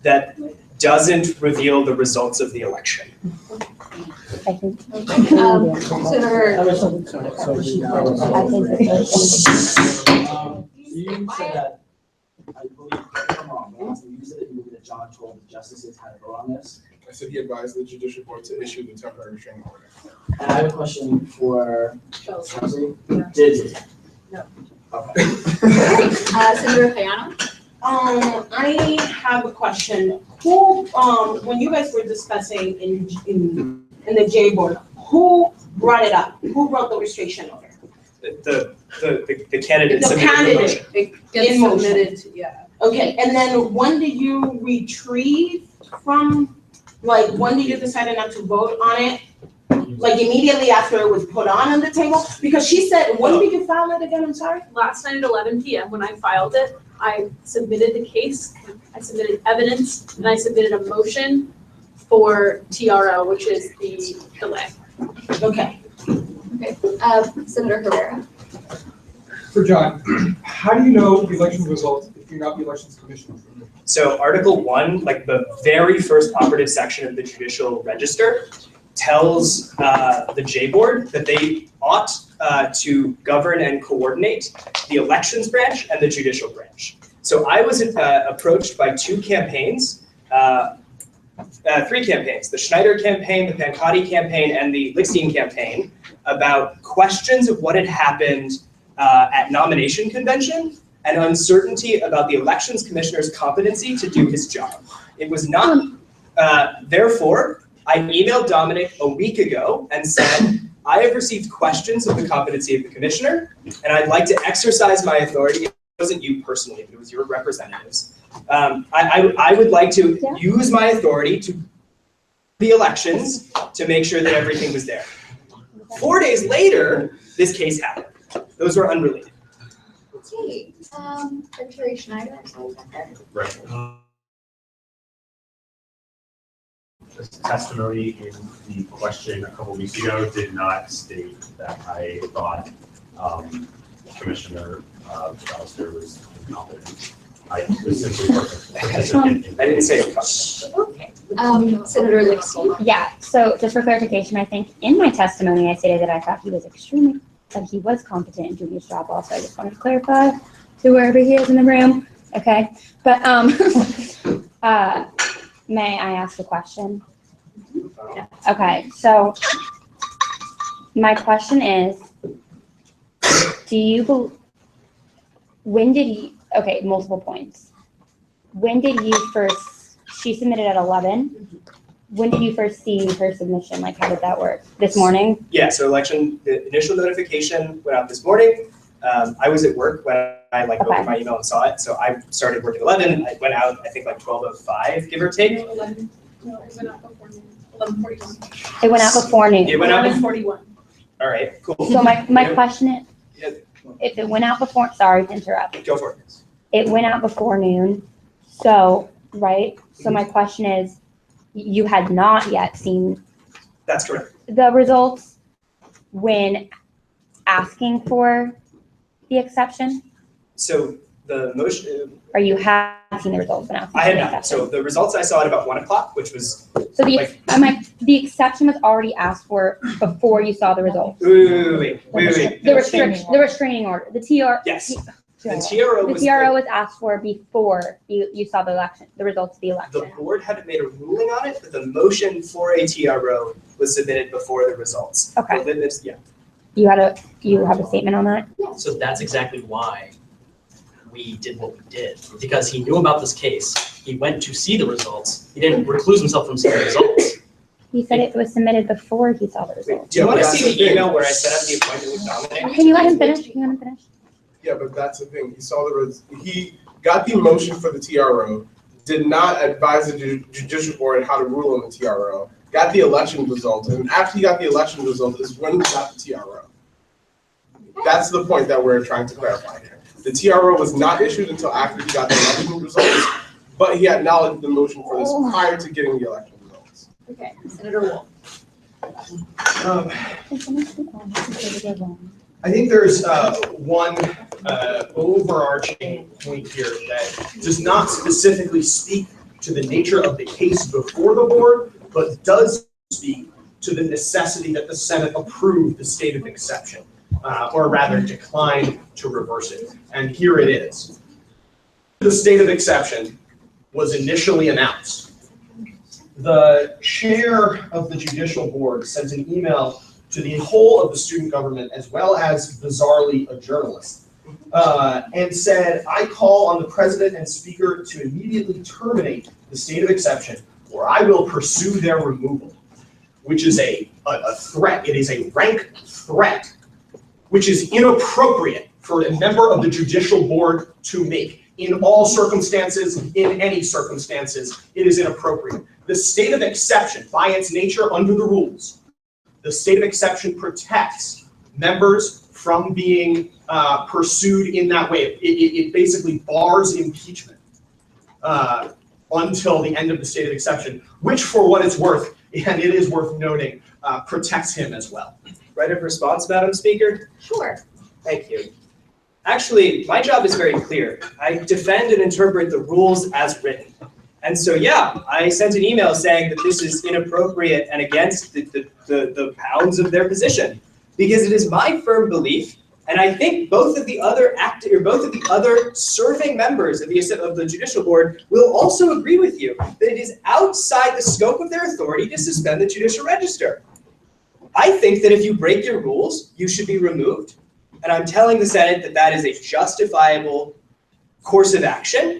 that doesn't reveal the results of the election. I think. Senator. You said that, I believe, if I'm wrong, but honestly, you said that John told the justices how to vote on this. I said he advised the judicial board to issue the temporary restraining order. And I have a question for Chelsea. Did? No. Okay. Senator Kayano? I have a question. Who, when you guys were discussing in the J board, who brought it up? Who wrote the registration order? The candidate The submitted the motion. candidate Gets in motion. submitted, yeah. Okay, and then when did you retrieve from, like, when did you decide not to vote on it? Like immediately after it was put on the table? Because she said, when did you file it again? I'm sorry? Last night at 11 p.m. when I filed it, I submitted the case, I submitted evidence, and I submitted a motion for TRO, which is the delay. Okay. Okay, Senator Herrera? For John, how do you know the election results if you're not the elections commissioner? So Article 1, like the very first operative section of the judicial register, tells the J board that they ought to govern and coordinate the elections branch and the judicial branch. So I was approached by three campaigns, the Schneider campaign, the Pancati campaign, and the Lickstein campaign about questions of what had happened at nomination convention and uncertainty about the elections commissioner's competency to do his job. It was not, therefore, I emailed Dominic a week ago and said, I have received questions of the competency of the commissioner, and I'd like to exercise my authority. It wasn't you personally, but it was your representatives. I would like to use my authority to the elections to make sure that everything was there. 4 days later, this case happened. Those were unrelated. Okay, Secretary Schneider, Right. The testimony in the question a couple weeks ago did not state that I thought Commissioner Ballister was incompetent. I was simply participating. I didn't say it. Okay. Senator Lickstein? Yeah, so just for clarification, I think in my testimony, I stated that I thought he was that he was competent in doing his job also. I just wanted to clarify to wherever he is in the room, okay? But may I ask a question? Okay, so my question is, when did you, okay, multiple points. When did you first, she submitted at 11. When did you first see her submission? Like, how did that work? This morning? Yeah, so the initial notification went out this morning. I was at work when I opened my email and saw it. So I started work at 11. I went out, I think 12:05, give or take. 11, no, it went out before noon, 11:41. It went out before noon. It went out 11:41. All right, cool. So my question is, if it went out before, sorry to interrupt. Go for it. It went out before noon, so, right? So my question is, you had not yet seen That's correct. the results when asking for the exception? So the motion, Or you had seen the results when asking I for had the not. exception? So the results I saw at about 1 o'clock, which was So the exception was already asked for before you saw the results? wait. The restraining order, the TR. Yes. The TRO was was asked for before you saw the results of the election. The board hadn't made a ruling on it, but the motion for a TRO was submitted before the results. Okay. Yeah. You have a statement on that? So that's exactly why we did what we did, because he knew about this case. He went to see the results. He didn't recluse himself from seeing the results. He said it was submitted before he saw the results. Do you want to see the email where I set up the appointment with Dominic? Can you let him finish? Yeah, but that's the thing. He got the motion for the TRO, did not advise the judicial board how to rule on the TRO, got the election result, and after he got the election result is when he got the TRO. That's the point that we're trying to clarify here. The TRO was not issued until after he got the election results, but he acknowledged the motion for this prior to getting the election results. Okay, Senator Wolf. I think there's one overarching point here that does not specifically speak to the nature of the case before the board, but does speak to the necessity that the Senate approve the state of exception, or rather decline to reverse it. And here it is. The state of exception was initially announced. The chair of the judicial board sent an email to the whole of the student government, as well as bizarrely a journalist, and said, I call on the president and speaker to immediately terminate the state of exception, or I will pursue their removal, which is a threat. It is a rank threat, which is inappropriate for a member of the judicial board to make. In all circumstances, in any circumstances, it is inappropriate. The state of exception, by its nature under the rules, the state of exception protects members from being pursued in that way. It basically bars impeachment until the end of the state of exception, which for what it's worth, and it is worth noting, protects him as well. Right of response, Madam Speaker? Sure. Thank you. Actually, my job is very clear. I defend and interpret the rules as written. And so, yeah, I sent an email saying that this is inappropriate and against the bounds of their position, because it is my firm belief, and I think both of the other serving members of the judicial board will also agree with you, that it is outside the scope of their authority to suspend the judicial register. I think that if you break your rules, you should be removed. And I'm telling the Senate that that is a justifiable course of action.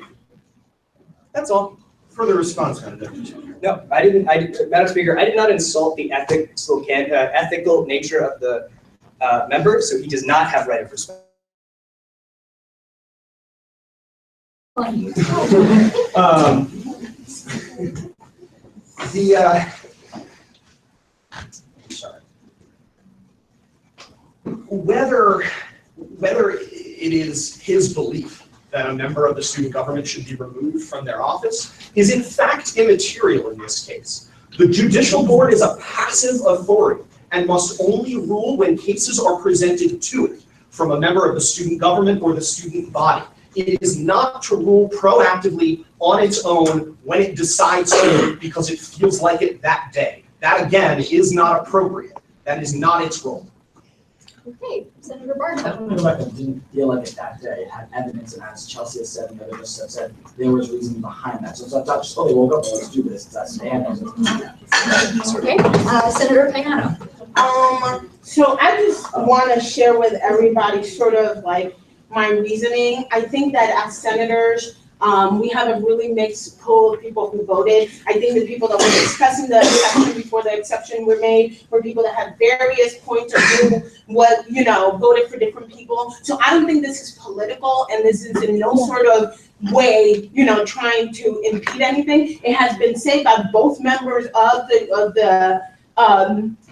That's all. Further response, Senator. No, I didn't. Madam Speaker, I did not insult the ethical nature of the member, so he does not have right of response. Whether it is his belief that a member of the student government should be removed from their office is in fact immaterial in this case. The judicial board is a passive authority and must only rule when cases are presented to it from a member of the student government or the student body. It is not to rule proactively on its own when it decides to because it feels like it that day. That again is not appropriate. That is not its role. Okay, Senator Bartow. Rebecca didn't feel like it that day. It had evidence, and as Chelsea has said, and the other just have said, there was reason behind that. So it's not just, oh, they woke up, let's do this. That's the end. Okay, Senator Payano. So I just want to share with everybody sort of like my reasoning. I think that as senators, we have a really mixed pool of people who voted. I think the people that were discussing the exception before the exception were made were people that had various points of view, voted for different people. So I don't think this is political, and this is in no sort of way, trying to impede anything. It has been said by both members of the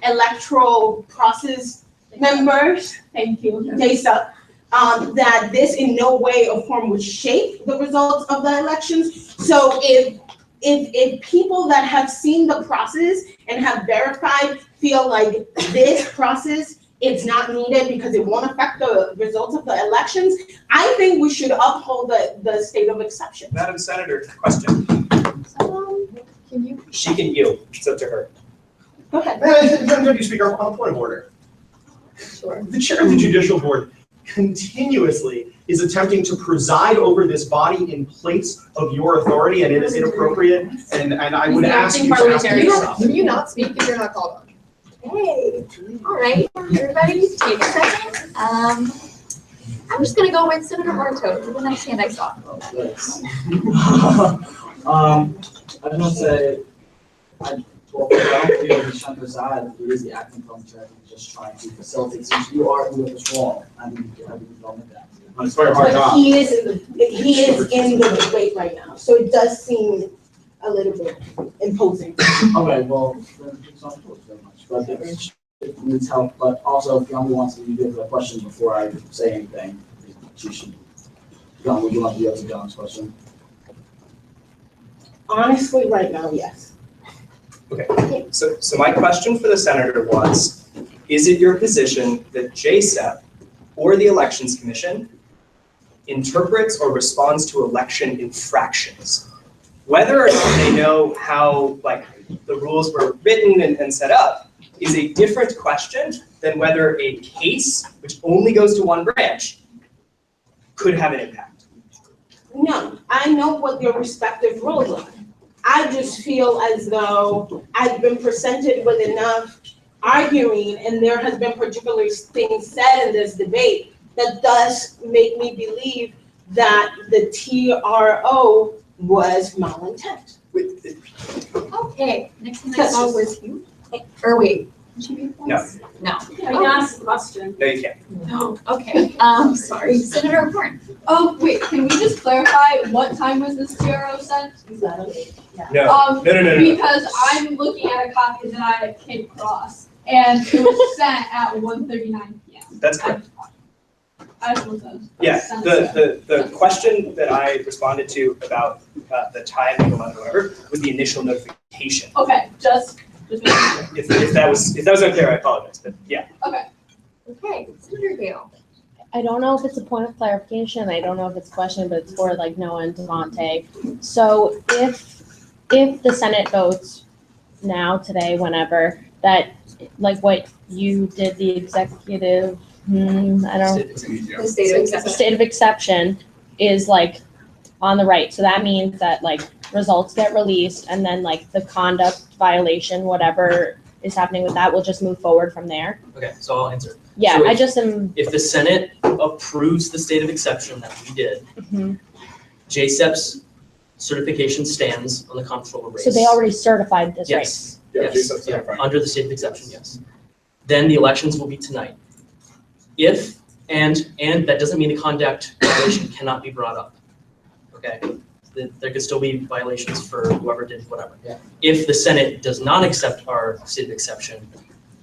electoral process members. Thank you, Desa. That this in no way or form would shape the results of the elections. So if people that have seen the process and have verified feel like this process it's not needed because it won't affect the results of the elections, I think we should uphold the state of exception. Madam Senator, question. Can you? She can you. It's up to her. Go ahead. Madam Speaker, on a point of order. Sure. The chair of the judicial board continuously is attempting to preside over this body in place of your authority, and it is inappropriate, and I would ask you to stop. Can you not speak if you're not called on? Hey, all right, everybody, take a second. I'm just gonna go with Senator Bartow, the next hand I saw. I just want to say, I don't feel the Shankar Zad, who is the acting parliamentarian, just trying to facilitate, since you are doing this wrong, I mean, you don't make that. It's very hard But job. he is in the debate right now, so it does seem a little bit imposing. Okay, well, then it's not close very much, but it needs help, but also if Yami wants to give a question before I say anything, she should. John, would you want to be able to John's question? honestly, right now, yes. Okay, so my question for the senator was, is it your position that JSEP or the Elections Commission interprets or responds to election infractions? Whether or not they know how the rules were written and set up is a different question than whether a case, which only goes to one branch, could have an impact. No, I know what your respective roles are. I just feel as though I've been presented with enough arguing, and there has been particular things said in this debate that does make me believe that the TRO was malintent. Okay, next thing I saw was you, or wait. No. No. I can ask a question. No, you can't. No, okay, sorry, Senator Horn. Oh, wait, can we just clarify what time was this TRO sent? No, no. Because I'm looking at a copy that I came across, and it was sent at 1:39 p.m. That's correct. I just want to. Yeah, the question that I responded to about the timing or whatever was the initial notification. Okay, just making sure. If that was unclear, I apologize, but yeah. Okay. Okay, Senator Gale. I don't know if it's a point of clarification. I don't know if it's a question, but it's for like Noah and Devontae. So if the Senate votes now, today, whenever, that like what you did, the executive, The state of exception is like on the right. So that means that like results get released and then like the conduct violation, whatever is happening with that, will just move forward from there. Okay, so I'll answer. Yeah, So I just am. If the Senate approves the state of exception that we did, JSEP's certification stands on the comptroller race. So they already certified this, right? Yes, yes, yeah, under the state of exception, yes. Then the elections will be tonight. If, and that doesn't mean the conduct violation cannot be brought up, okay? There could still be violations for whoever did whatever. Yeah. If the Senate does not accept our state of exception,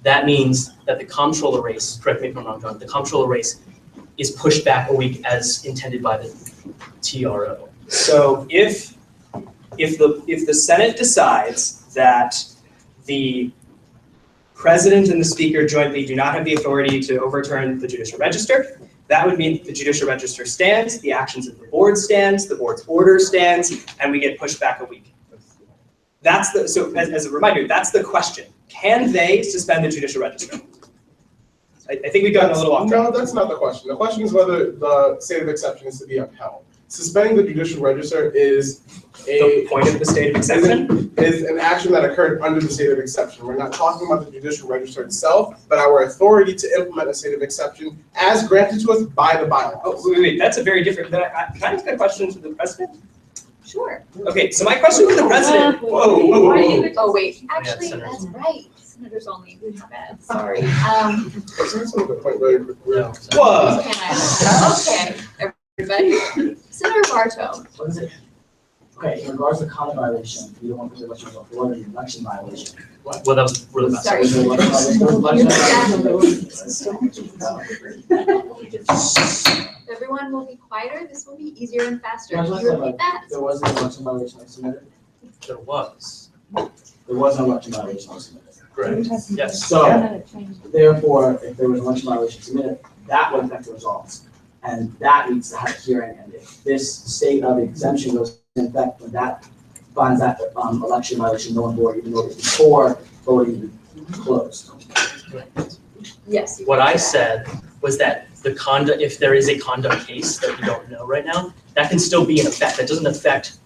that means that the comptroller race, correct me if I'm wrong, John, the comptroller race is pushed back a week as intended by the TRO. So if the Senate decides that the President and the Speaker jointly do not have the authority to overturn the judicial register, that would mean the judicial register stands, the actions of the board stands, the board's order stands, and we get pushed back a week. So as a reminder, that's the question. Can they suspend the judicial register? I think we've gotten a little off track. No, that's not the question. The question is whether the state of exception is to be upheld. Suspending the judicial register is the point of the state of exception? Is an action that occurred under the state of exception. We're not talking about the judicial register itself, but our authority to implement a state of exception as granted to us by the bylaws. Oh, wait, that's a very different, can I ask a question to the president? Sure. Okay, so my question to the president, whoa. Oh, wait, actually, that's right. Senators only, we have bad, sorry. Whoa. Okay, everybody. Senator Bartow. What is it? Okay, in regards to conduct violation, you don't want to put the election result, what are the election violation? Well, that was really fast. Sorry. Was it election violation? Everyone will be quieter, this will be easier and faster. There You repeat that. was an election violation I submitted? There was. There was an election violation I submitted. Correct. Yes. So, therefore, if there was an election violation submitted, that would affect the results. And that needs to have a hearing, and if this state of exemption goes in effect, when that finds that election violation null and void, even though it's before voting closed. Yes. What I said was that the conduct, if there is a conduct case that we don't know right now, that can still be in effect. That doesn't affect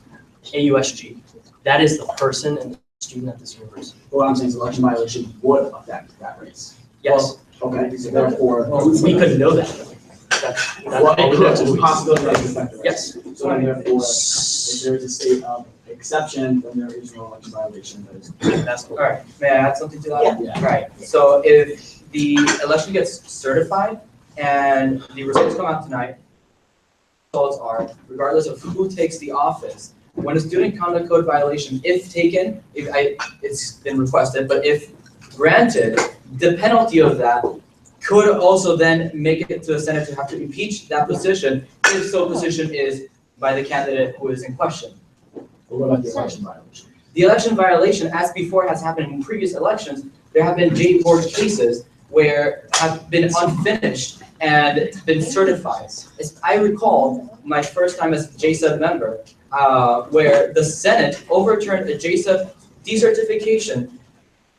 AUSG. That is the person and the student at this university. What I'm saying is election violation would affect that race. Yes. Well, okay, so therefore. We couldn't know that. Well, it could, there's a possibility that it could affect the race. Yes. So then therefore, if there is a state of exception, then there is no election violation. That's cool. All right, may I add something to that? Yeah. Right, so if the election gets certified and the results come out tonight, results are, regardless of who takes the office, when a student conduct code violation, if taken, it's been requested, but if granted, the penalty of that could also then make it to the Senate to have to impeach that position if so position is by the candidate who is in question. But what about the election violation? The election violation, as before has happened in previous elections, there have been J board cases where have been unfinished and been certified. As I recall my first time as JSUB member, where the Senate overturned a JSUB decertification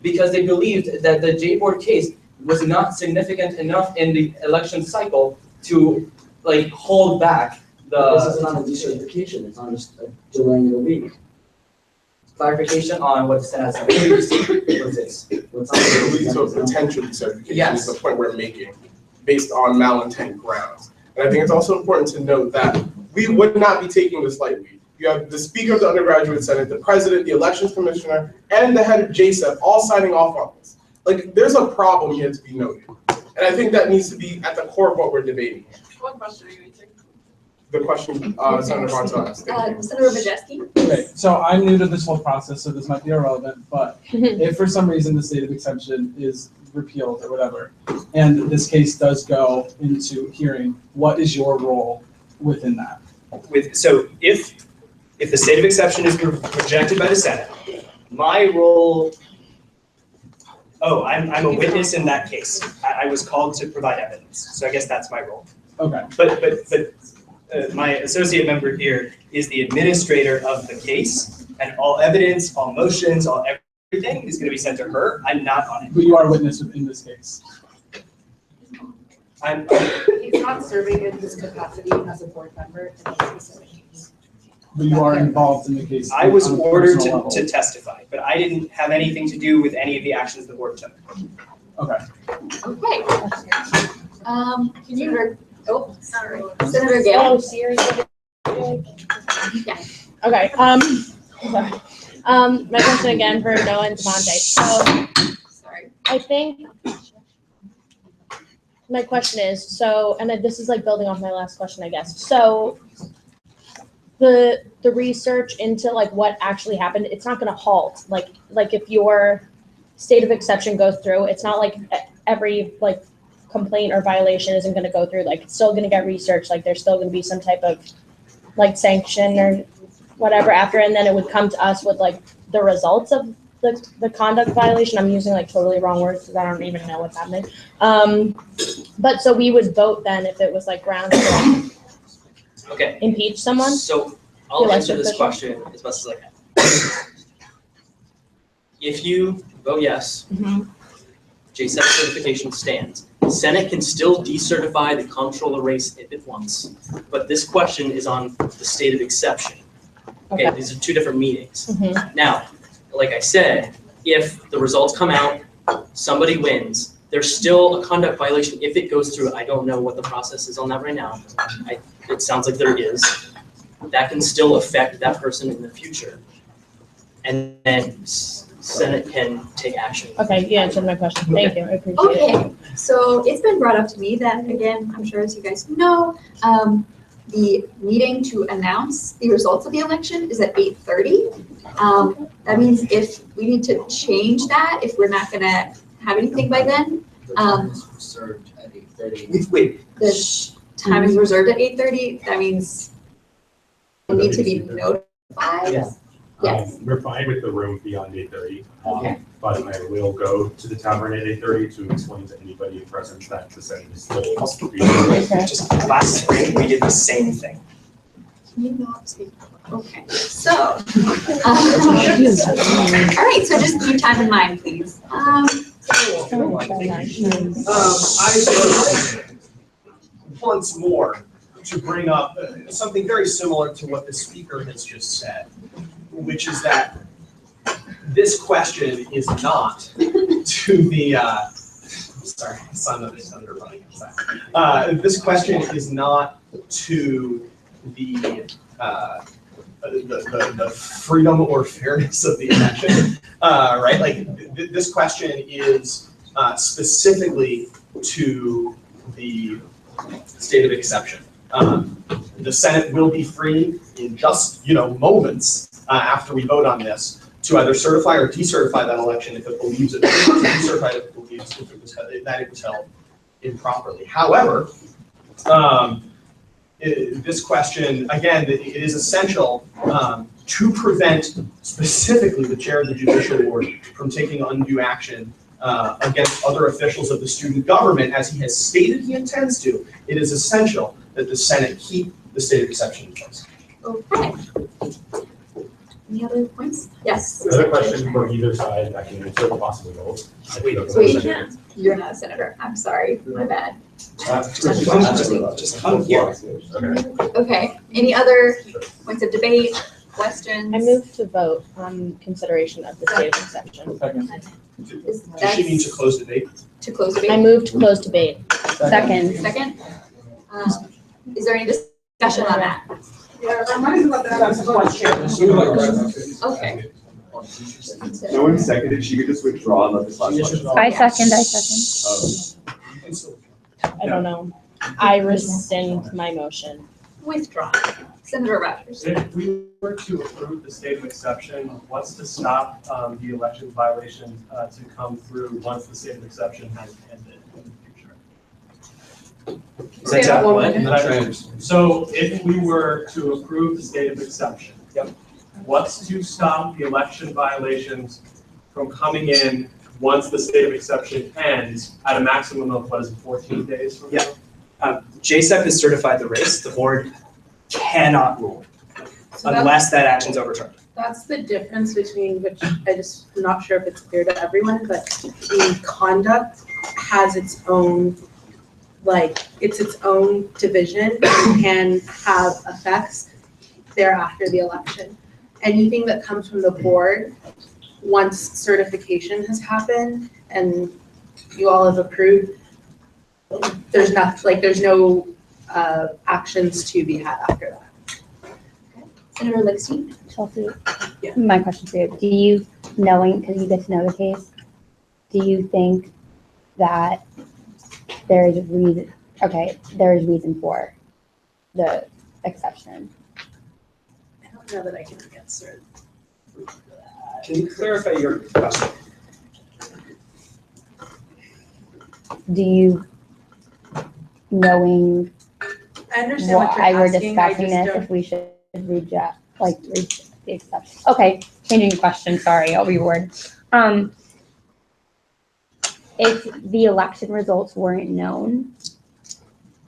because they believed that the J board case was not significant enough in the election cycle to like hold back the. This is not a decertification, it's not just delaying it a week. Clarification on what the Senate has previously. What is this? It leads to a potential decertification Yes. is the point we're making, based on malintent grounds. And I think it's also important to note that we would not be taking this lightly. You have the Speaker of the Undergraduate Senate, the President, the Elections Commissioner, and the head of JSEP all signing off on this. Like, there's a problem here to be noted. And I think that needs to be at the core of what we're debating. What question are you answering? The question Senator Vonto asked. Senator Majeski? Okay, so I'm new to this whole process, so this might be irrelevant, but if for some reason the state of exception is repealed or whatever, and this case does go into hearing, what is your role within that? So if the state of exception is rejected by the Senate, my role, I'm a witness in that case. I was called to provide evidence, so I guess that's my role. Okay. But my associate member here is the administrator of the case, and all evidence, all motions, all everything is going to be sent to her. I'm not on it. But you are a witness in this case. He's not serving in his capacity as a board member in this specific case. But you are involved in the case. I was on a ordered personal level. to testify, but I didn't have anything to do with any of the actions the board took. Okay. Okay. Can you, sorry. Senator Gale? Yeah. Okay, sorry. My question again for Noah and Devontae. So, Sorry. I think my question is, so, and this is like building off my last question, I guess. So, the research into like what actually happened, it's not gonna halt. Like if your state of exception goes through, it's not like every like complaint or violation isn't gonna go through. Like it's still gonna get researched. Like there's still gonna be some type of like sanction or whatever after, and then it would come to us with like the results of the conduct violation. I'm using like totally wrong words because I don't even know what's happening. But so we would vote then if it was like grounds to Okay. impeach someone. So I'll answer this question as best as I can. If you vote yes, JSEP certification stands. The Senate can still decertify the comptroller race if it wants, but this question is on the state of exception. Okay, these are two different meetings. Now, like I said, if the results come out, somebody wins, there's still a conduct violation if it goes through. I don't know what the process is on that right now. It sounds like there is. That can still affect that person in the future. And then Senate can take action. Okay, you answered my question. Thank you. I appreciate it. Okay, so it's been brought up to me that, again, I'm sure as you guys know, the meeting to announce the results of the election is at 8:30. That means if we need to change that, if we're not gonna have anything by then, Reserved at 8:30. Wait. the time is reserved at 8:30, that means we need to be notified. Yes. Yes. We're fine with the room beyond 8:30. Okay. But I will go to the tavern at 8:30 to explain to anybody present that the Senate is still. Just last spring, we did the same thing. Can you not speak? Okay, so, all right, so just keep time in mind, please. I once more to bring up something very similar to what the speaker has just said, which is that this question is not to the, sorry, son of is underrunning outside. This question is not to the freedom or fairness of the election, right? Like this question is specifically to the state of exception. The Senate will be free in just moments after we vote on this to either certify or decertify that election if it believes it, decertify if it believes if it was, that it was held improperly. However, this question, again, it is essential to prevent specifically the chair of the judicial board from taking undue action against other officials of the student government, as he has stated he intends to, it is essential that the Senate keep the state of exception in place. Okay. Any other points? Yes. Another question for either side, I can answer possibly both. Wait, you're not a senator. I'm sorry. My bad. Just come here. Okay. Any other points of debate, questions? I move to vote on consideration of the state of exception. Does she need to close debate? To close debate? I move to close debate. Second. Second? Is there any discussion on that? Yeah, remind me about that as a question. Okay. No one seconded, she could just withdraw and let this last question. I second. I don't know. I rescind my motion. Withdrawn. Senator Rogers. If we were to approve the state of exception, what's to stop the election violation to come through once the state of exception has ended in the future? Say that one. So if we were to approve the state of exception, what's to stop the election violations from coming in once the state of exception ends at a maximum of, what is it, 14 days from now? JSEP has certified the race. The board cannot rule unless that action's overturned. That's the difference between, which I just, I'm not sure if it's clear to everyone, but the conduct has its own, like, it's its own division and can have effects thereafter the election. Anything that comes from the board, once certification has happened and you all have approved, there's not, like, there's no actions to be had after that. Senator Lickstein? Chelsea, my question for you, do you, knowing, because you get to know the case, do you think that there is reason, there is reason for the exception? I don't know that I can answer. Can you clarify your question? Do you, knowing I understand what you're why we're asking, I discussing just this, don't- if we should reject, reject the exception? Okay, changing question, sorry, I'll reword. If the election results weren't known,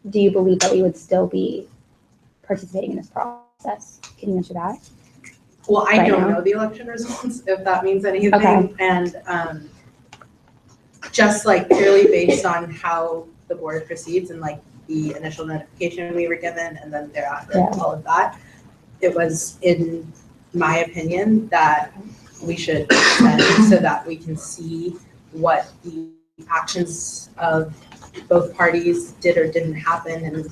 do you believe that we would still be participating in this process? Can you answer that? Well, I Right don't now? know the election results, if that means anything. Okay. And just like purely based on how the board proceeds and like the initial notification we were given and then thereafter all of that, it was, in my opinion, that we should extend so that we can see what the actions of both parties did or didn't happen and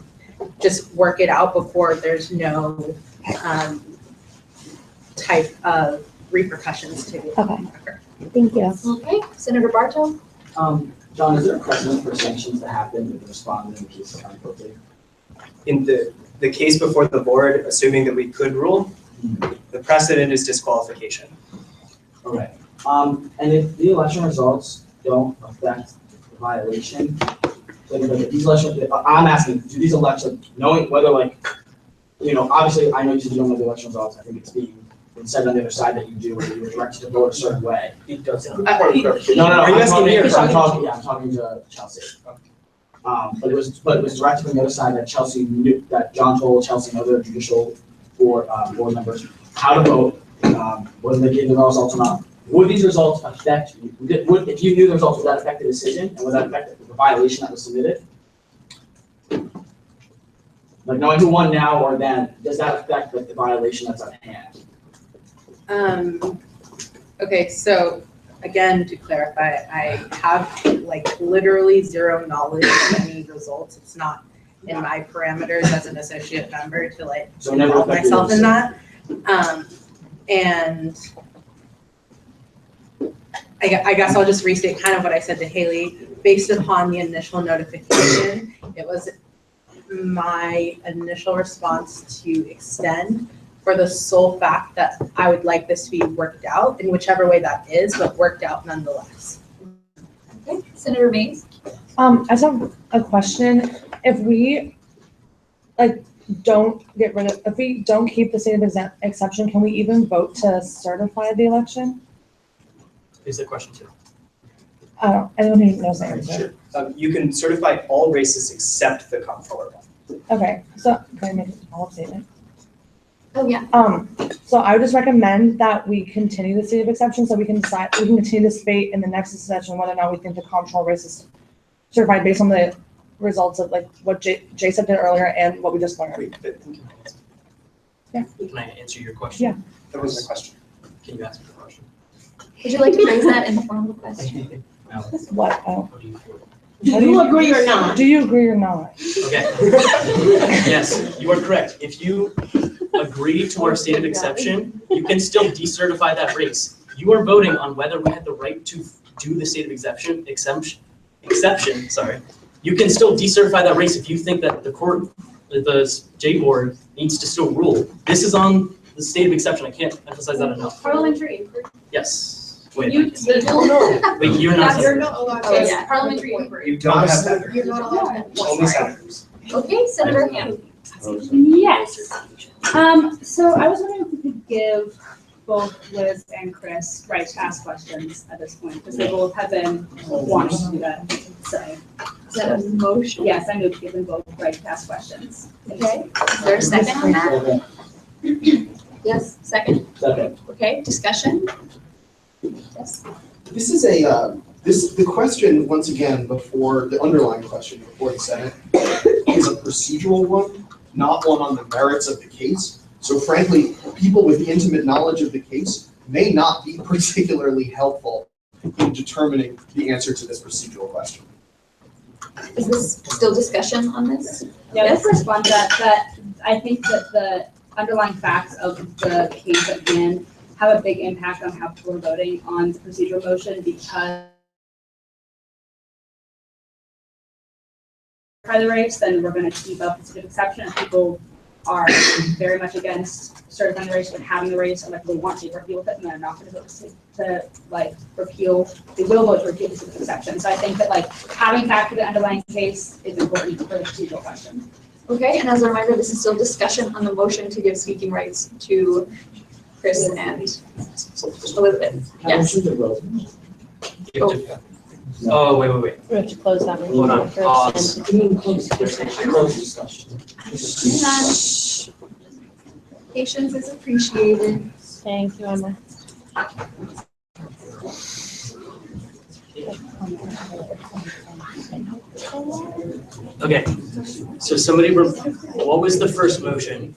just work it out before there's no type of repercussions to it. Okay, thank you. Okay, Senator Bartow? John, is there a precedent for sanctions that happen if the respondent in the case is unappropriate? In the case before the board, assuming that we could rule, the precedent is disqualification. Okay. And if the election results don't affect the violation, like these elections, I'm asking, do these elections, knowing whether obviously I know you said you don't know the election results, I think it's being said on the other side that you do, or you're directed to vote a certain way. It doesn't. No, Are you asking me or I'm talking to Chelsea. But it was directed from the other side that Chelsea knew, that John told Chelsea and other judicial board members how to vote, whether they gave the results or not. Would these results affect you? If you knew the results, would that affect the decision, and would that affect the violation that was submitted? Like knowing who won now or then, does that affect the violation that's at hand? Okay, so again, to clarify, I have literally zero knowledge of any results. It's not in my parameters as an associate member to So never involve affected myself your in that. And I guess I'll just restate kind of what I said to Haley. Based upon the initial notification, it was my initial response to extend for the sole fact that I would like this to be worked out in whichever way that is, but worked out nonetheless. Okay, Senator Mays? I just have a question. If we, don't get rid of, if we don't keep the state of exception, can we even vote to certify the election? Is the question too? I don't even know the answer. Sure. You can certify all races except the comptroller one. Okay, so can I make a follow-up statement? Oh, yeah. So I would just recommend that we continue the state of exception so we can decide, we can continue this debate in the next session whether or not we think the comptroller race is certified based on the results of like what Jay said earlier and what we just learned. Yeah. Can I answer your question? Yeah. That was the question. Can you ask me the question? Would you like to phrase that in the form of a question? What? Do you agree or not? Do you agree or not? Okay. Yes, you are correct. If you agree to our state of exception, you can still decertify that race. You are voting on whether we had the right to do the state of exception, sorry. You can still decertify that race if you think that the court, the J board needs to still rule. This is on the state of exception. I can't emphasize that enough. Parliamentary inquiry. Yes. Wait, Wait, you're not. You're not allowed Oh, to. yeah. Parliamentary inquiry. You don't have senators. You're not allowed to. Only senators. Okay, Senator Ham. Yes. So I was wondering if we could give both Liz and Chris right to ask questions at this point, because they both have been wanting to do that. So. Is that a motion? Yes, I move to give them both right to ask questions. Okay, is there a second on that? Yes, second? Second. Okay, discussion? Yes. This is the question, once again, before, the underlying question before the Senate is a procedural one, not one on the merits of the case. So frankly, people with intimate knowledge of the case may not be particularly helpful in determining the answer to this procedural question. Is this still discussion on this? Yeah, the first one that I think that the underlying facts of the case at hand have a big impact on how people are voting on the procedural motion because by the race, then we're going to keep up the state of exception. If people are very much against certifying the race but having the race, or like they want to repeal it, and they're not going to vote to like repeal. They will vote to repeal the state of exception. So I think that like having factored the underlying case is important for the procedural question. Okay, and as a reminder, this is still discussion on the motion to give speaking rights to Chris and Elizabeth. Yes. Oh, wait. We have to close that one. Hold on, pause. Patience is appreciated. Thank you, Emma. Okay, so somebody, what was the first motion?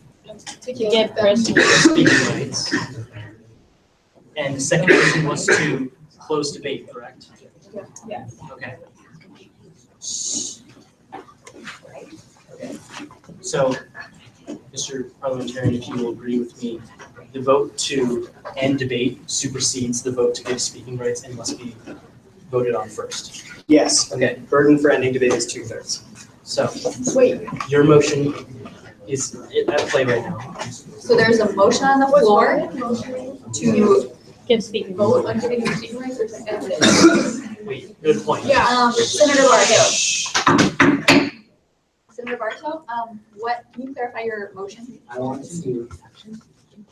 To give Chris Speaking rights. And the second motion was to close debate, correct? Yeah. Okay. So, Mr. Parliamentarian, if you will agree with me, the vote to end debate supersedes the vote to give speaking rights and must be voted on first. Yes. Okay. Burden for ending debate is 2/3. So, wait, your motion is at play right now. So there's a motion on the floor to give speaking vote on giving speaking rights or to end it? Wait, good point. Yeah, Senator Barto. Senator Barto, can you clarify your motion? I want to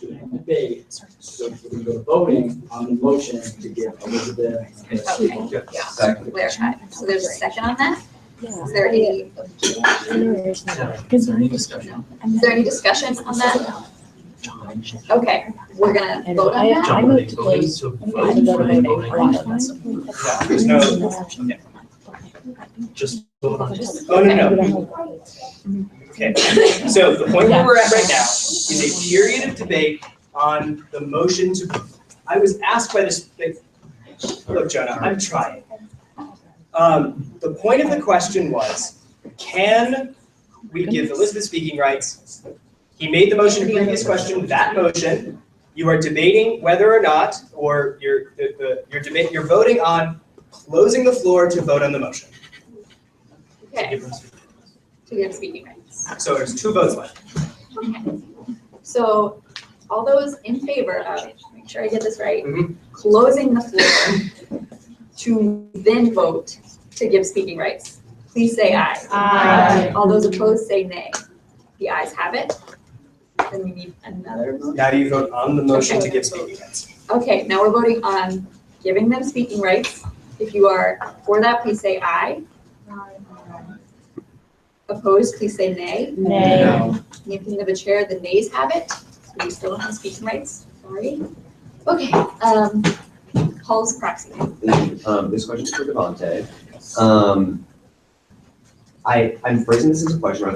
end debate, so we can go to voting on the motion to give Elizabeth. Okay, yeah, clarify. So there's a second on that? Is there any? Is there any discussion? Is there any discussion on that? Okay, we're gonna vote on that? John, are they voting to vote or are they voting on Yeah, there's no, okay. Just vote on it. Oh, no. Okay, so the point where we're at right now is a period of debate on the motion to, I was asked by this, look, Jonah, I'm trying. The point of the question was, can we give Elizabeth speaking rights? He made the motion in the previous question, that motion. You are debating whether or not, or you're voting on closing the floor to vote on the motion. Okay. To give speaking rights. So there's 2 votes left. Okay. So all those in favor of, make sure I get this right, closing the floor to then vote to give speaking rights, please say aye. Aye. All those opposed say nay. The ayes have it. Then we need another motion. Now you vote on the motion to Okay. give speaking rights. Okay, now we're voting on giving them speaking rights. If you are for that, please say aye. Opposed, please say nay. Nay. No. In the opinion of the chair, the nays have it. So we still don't have speaking rights. Sorry. Okay, Paul's proxy. This question is for Devontae. I'm phrasing this as a question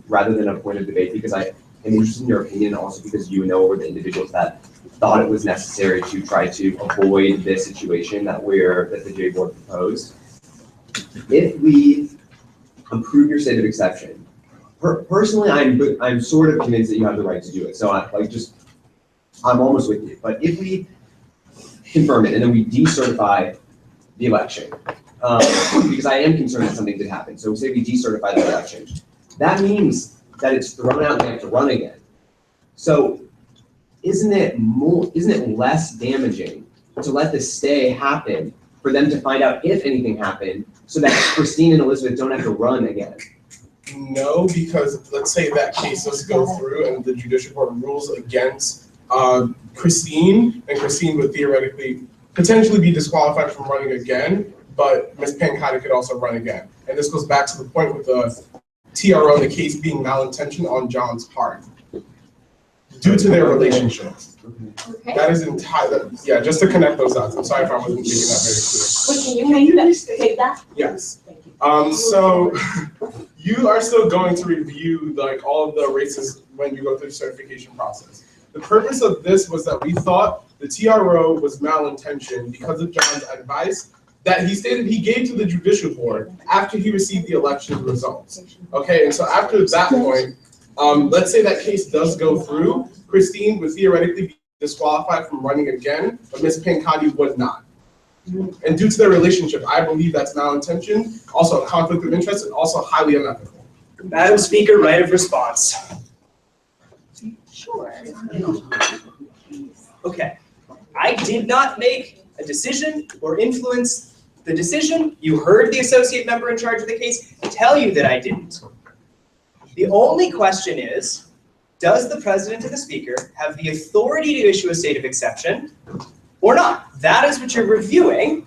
rather than a point of debate because I am interested in your opinion, also because you know were the individuals that thought it was necessary to try to avoid this situation that the J board proposed. If we approve your state of exception, personally, I'm sort of convinced that you have the right to do it. So I'm almost with you. But if we confirm it and then we decertify the election, because I am concerned that something could happen. So say we decertify the election, that means that it's thrown out and we have to run again. So isn't it less damaging to let the stay happen for them to find out if anything happened so that Christine and Elizabeth don't have to run again? No, because let's say that case does go through and the judicial court rules against Christine, and Christine would theoretically potentially be disqualified from running again, but Ms. Pancotti could also run again. And this goes back to the point with the TRO, the case being malintention on John's part due to their relationship. Okay. That is yeah, just to connect those dots. I'm sorry if I wasn't making that very clear. Wait, can you make that? Yes. So you are still going to review like all of the races when you go through the certification process. The purpose of this was that we thought the TRO was malintentioned because of John's advice that he stated he gave to the judicial board after he received the election results. Okay, and so after that point, let's say that case does go through, Christine would theoretically be disqualified from running again, but Ms. Pancotti would not. And due to their relationship, I believe that's malintention, also a conflict of interest, and also highly unethical. Madam Speaker, right of response. Sure. Okay, I did not make a decision or influence the decision. You heard the associate member in charge of the case tell you that I didn't. The only question is, does the president and the speaker have the authority to issue a state of exception or not? That is what you're reviewing.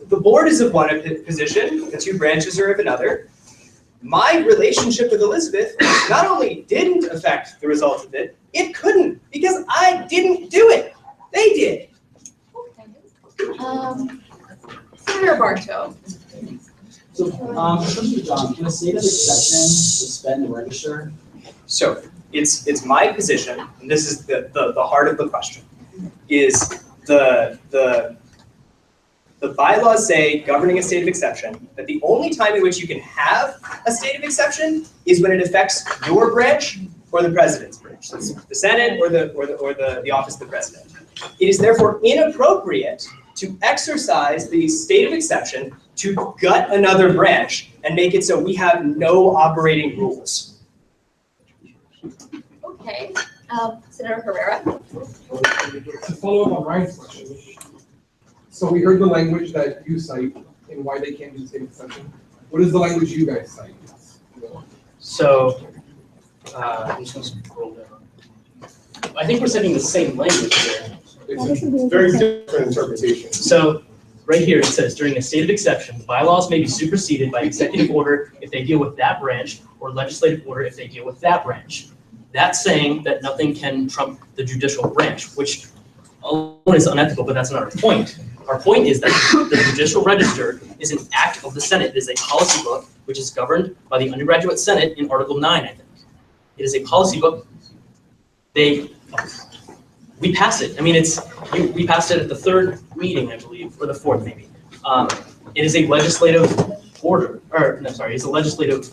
The board is of one position, the two branches are of another. My relationship with Elizabeth not only didn't affect the result of it, it couldn't because I didn't do it. They did. Senator Bartow. So, Mr. John, can a state of exception suspend the register? So it's my position, and this is the heart of the question, is the bylaws say, governing a state of exception, that the only time in which you can have a state of exception is when it affects your branch or the president's branch, that's the Senate or the office of the president. It is therefore inappropriate to exercise the state of exception to gut another branch and make it so we have no operating rules. Okay, Senator Herrera. To follow up on Ryan's question, so we heard the language that you cite and why they can't do the state exception. What is the language you guys cite? So, I'm just going to scroll down. I think we're citing the same language here. It's a very different interpretation. So, right here it says, during a state of exception, bylaws may be superseded by executive order if they deal with that branch, or legislative order if they deal with that branch. That's saying that nothing can trump the judicial branch, which alone is unethical, but that's not our point. Our point is that the judicial register is an act of the Senate. It is a policy book, which is governed by the undergraduate Senate in Article 9, I think. It is a policy book. We pass it. I mean, we passed it at the third meeting, I believe, or the fourth maybe. It is a legislative order, or no, sorry, it's a legislative.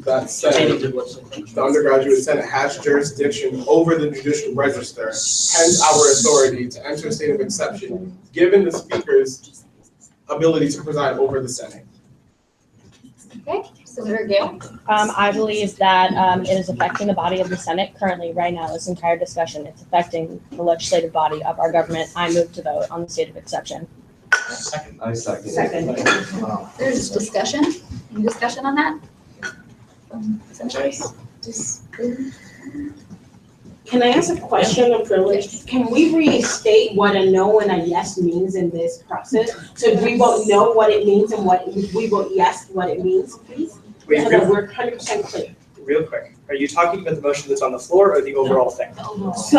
That said, the undergraduate Senate has jurisdiction over the judicial register, hence our authority to enter a state of exception, given the speaker's ability to preside over the Senate. Okay, Senator Gale. I believe that it is affecting the body of the Senate currently, right now, this entire discussion. It's affecting the legislative body of our government. I move to vote on the state of exception. I second. Second. There's discussion. Any discussion on that? Can I ask a question of privilege? Can we restate what a no and a yes means in this process? So if we vote no, what it means, and what if we vote yes, what it means, please? Wait, So that we're 100% clear. real quick, are you talking about the motion that's on the floor or the overall thing? So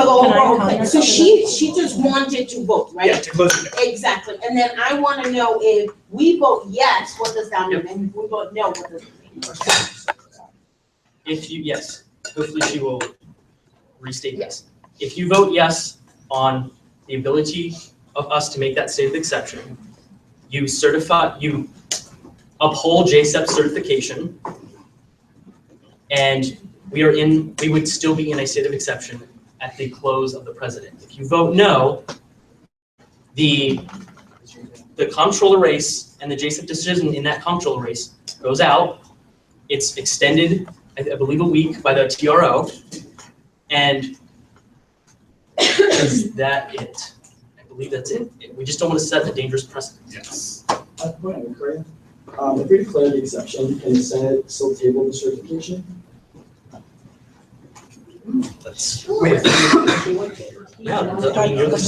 the overall thing, so she just wanted to vote, right? Yeah, to close it. Exactly, and then I wanna know if we vote yes, what does that mean? And if we vote no, what does it mean? If you, yes, hopefully she will restate this. If you vote yes on the ability of us to make that state of exception, you uphold JSEP certification, and we would still be in a state of exception at the close of the president. If you vote no, the comptroller race and the JSEP decision in that comptroller race goes out. It's extended, I believe, a week by the TRO, and is that it? I believe that's it. We just don't want to set a dangerous precedent. Yes. At the point of inquiry, if we declare the exception, can the Senate still table the certification? That's, wait. Yeah, I mean, you're the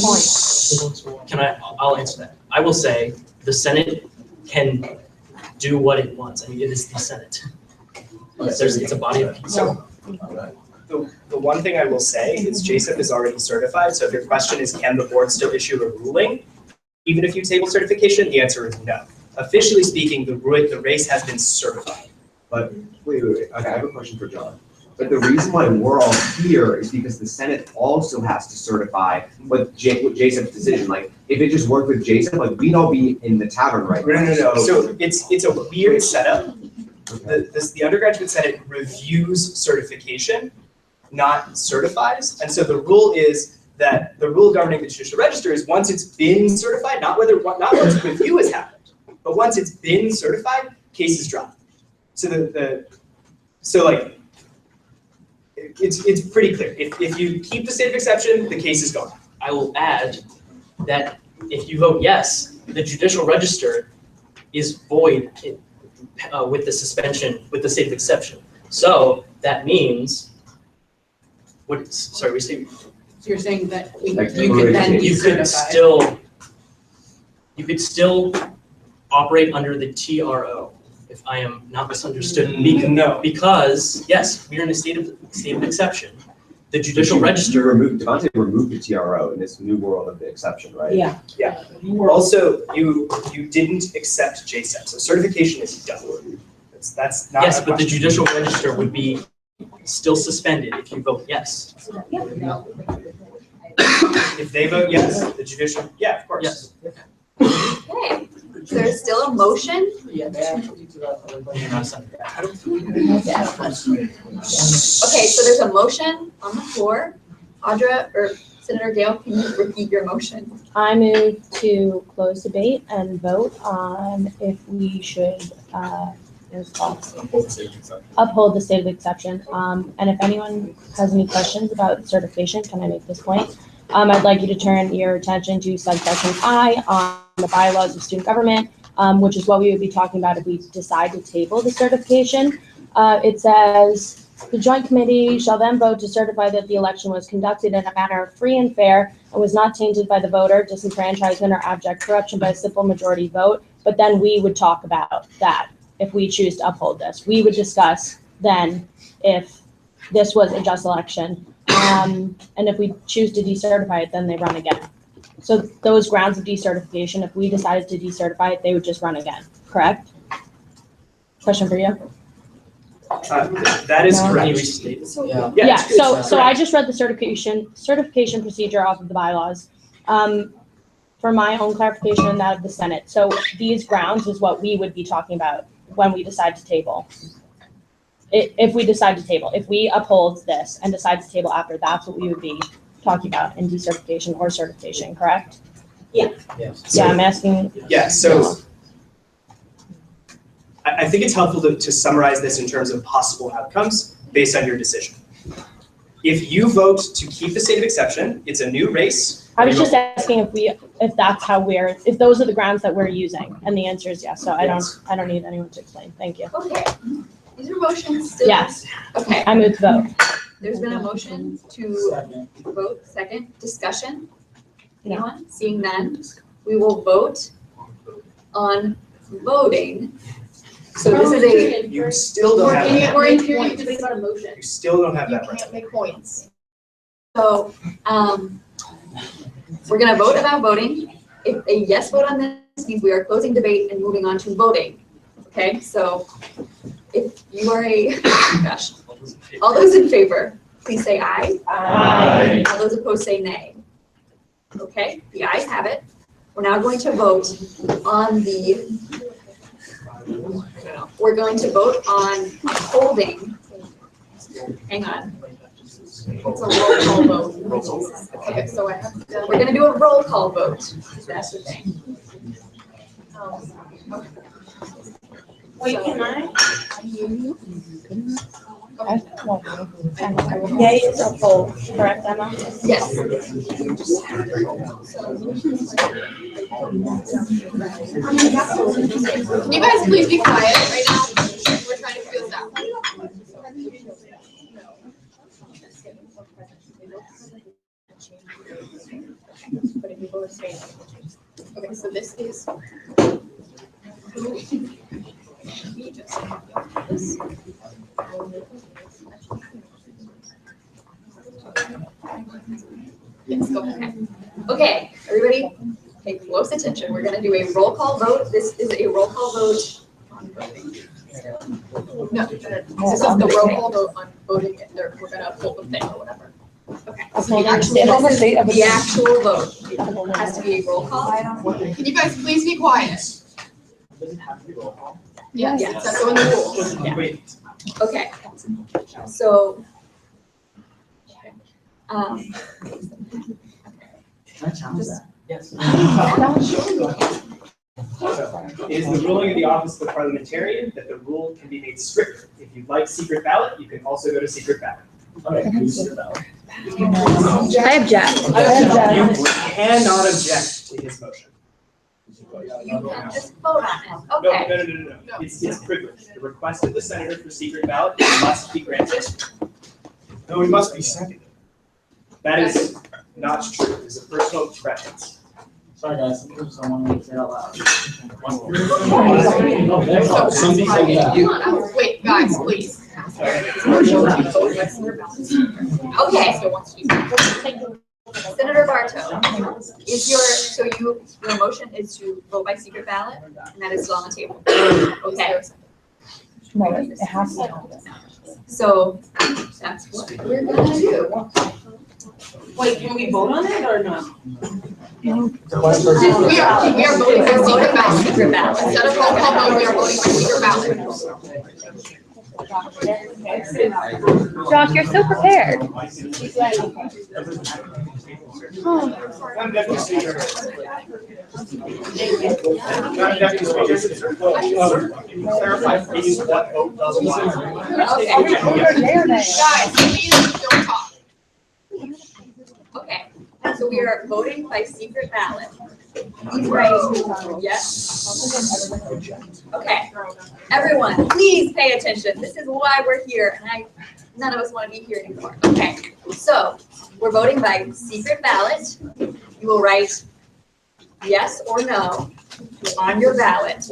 point. I'll answer that. I will say the Senate can do what it wants. I mean, it is the Senate. It's a body of people. The one thing I will say is JSEP is already certified, so if your question is can the board still issue a ruling, even if you table certification, the answer is no. Officially speaking, the race has been certified. But wait. Okay, I have a question for John. But the reason why we're all here is because the Senate also has to certify what JSEP's decision. Like, if it just worked with JSEP, like we'd all be in the tavern right now. No. So it's a weird setup. Okay. The undergraduate Senate reviews certification, not certifies. And so the rule is that the rule governing the judicial register is once it's been certified, not once review has happened, but once it's been certified, case is dropped. So it's pretty clear. If you keep the state of exception, the case is gone. I will add that if you vote yes, the judicial register is void with the suspension, with the state of exception. So that means, restate. So you're saying that you could then decertify? You could still operate under the TRO, if I am not misunderstood. No. Because, yes, we are in a state of exception. The judicial register. Devontae removed the TRO in this new world of the exception, right? Yeah. Yeah. Also, you didn't accept JSEP, so certification is done. That's not. Yes, but the judicial register would be still suspended if you vote yes. If they vote yes, the judicial, yeah, of course. Yes. Okay, so there's still a motion? Okay, so there's a motion on the floor. Audra, or Senator Gale, can you repeat your motion? I move to close debate and vote on if we should uphold the state of exception. And if anyone has any questions about certification, can I make this point? I'd like you to turn your attention to subsection I on the bylaws of student government, which is what we would be talking about if we decide to table the certification. It says, the joint committee shall then vote to certify that the election was conducted in a manner free and fair and was not tainted by the voter, disenfranchisement, or abject corruption by a simple majority vote. But then we would talk about that if we choose to uphold this. We would discuss then if this was a just election. And if we choose to decertify it, then they run again. So those grounds of decertification, if we decided to decertify it, they would just run again, correct? Question for you? That is No. correct. Yeah, so I just read the certification procedure off of the bylaws. For my own clarification and that of the Senate. So these grounds is what we would be talking about when we decide to table. If we decide to table, if we uphold this and decide to table after, that's what we would be talking about in decertification or certification, correct? Yeah. Yeah, I'm asking. Yeah, so I think it's helpful to summarize this in terms of possible outcomes based on your decision. If you vote to keep the state of exception, it's a new race. I was just asking if that's how if those are the grounds that we're using, and the answer is yes. So I don't need anyone to explain. Thank you. Okay. These are motions still? Yes. Okay. I move to vote. There's been a motion to vote, second, discussion. Anyone? Seeing none, we will vote on voting. So this is a. You still don't have that. We're in period Debate about a motion. You still don't have You that right. can't make points. So, we're gonna vote about voting. If a yes vote on this means we are closing debate and moving on to voting. Okay, so if you are gosh, all those in favor, please say aye. Aye. All those opposed say nay. Okay, the ayes have it. We're now going to vote on we're going to vote on upholding. Hang on. It's a roll call vote. Okay, so we're gonna do a roll call vote. That's the thing. Wait, can I? Yay is a poll, correct, Emma? Yes. Can you guys please be quiet right now? We're trying to feel that. Okay, so this is. Yes, go ahead. Okay, everybody, pay close attention. We're gonna do a roll call vote. This is a roll call vote on voting. No, this is the roll call vote on voting, and we're gonna uphold the thing or whatever. Okay. Uphold The actual, the state of the actual vote has to be a roll call. Can you guys please be quiet? Does it have to be roll call? Yes, that's so in the rules. Yeah. Wait. Okay, so. Can I challenge that? Yes. It is the ruling of the Office of the Parliamentarian that the rule can be made stricter. If you'd like secret ballot, you can also go to secret ballot. Okay, who's secret ballot? I object. You cannot object to his motion. You can just vote on it. No, Okay. no. It's privileged. The request of the senator for secret ballot must be granted. No, it must be seconded. That is not true. It is a personal preference. Sorry guys, someone want to say it out loud. Wait, guys, please. Okay. Senator Bartow, your motion is to vote by secret ballot, and that is still on the table. Okay. No, it has to. So that's what we're gonna do. Wait, can we vote on it or not? We are voting by secret ballot. Instead of roll call vote, we are voting by secret ballot. Josh, you're so prepared. Madam Deputy Speaker. Madam Deputy Speaker. Clarify please what vote does what. Guys, please don't talk. Okay, so we are voting by secret ballot. Right, yes? Okay, everyone, please pay attention. This is why we're here, and none of us want to be here anymore. Okay, so we're voting by secret ballot. You will write yes or no on your ballot.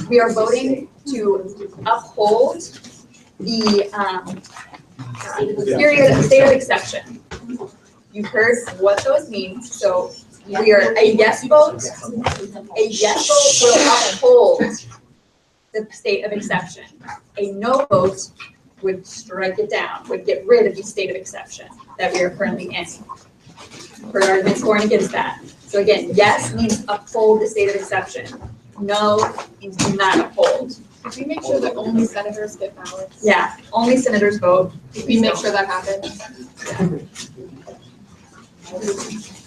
We are voting to uphold the state of exception. You've heard what those mean, so we are a yes vote. A yes vote will uphold the state of exception. A no vote would strike it down, would get rid of the state of exception that we are currently in. Heard arguments for and against that. So again, yes means uphold the state of exception. No means do not uphold. Could we make sure that only senators get ballots? Yeah, only senators vote. Could we make sure that happens?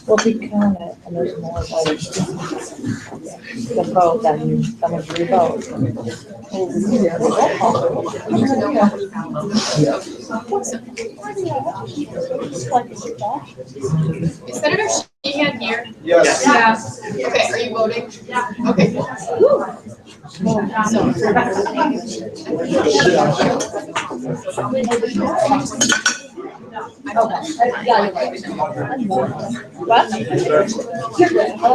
Well, if we count it, and there's more like the vote, then someone should revote. We need to know how many ballots. Is Senator Sheehan here? Yes. Yeah. Okay, are you voting? Yeah. Okay. What?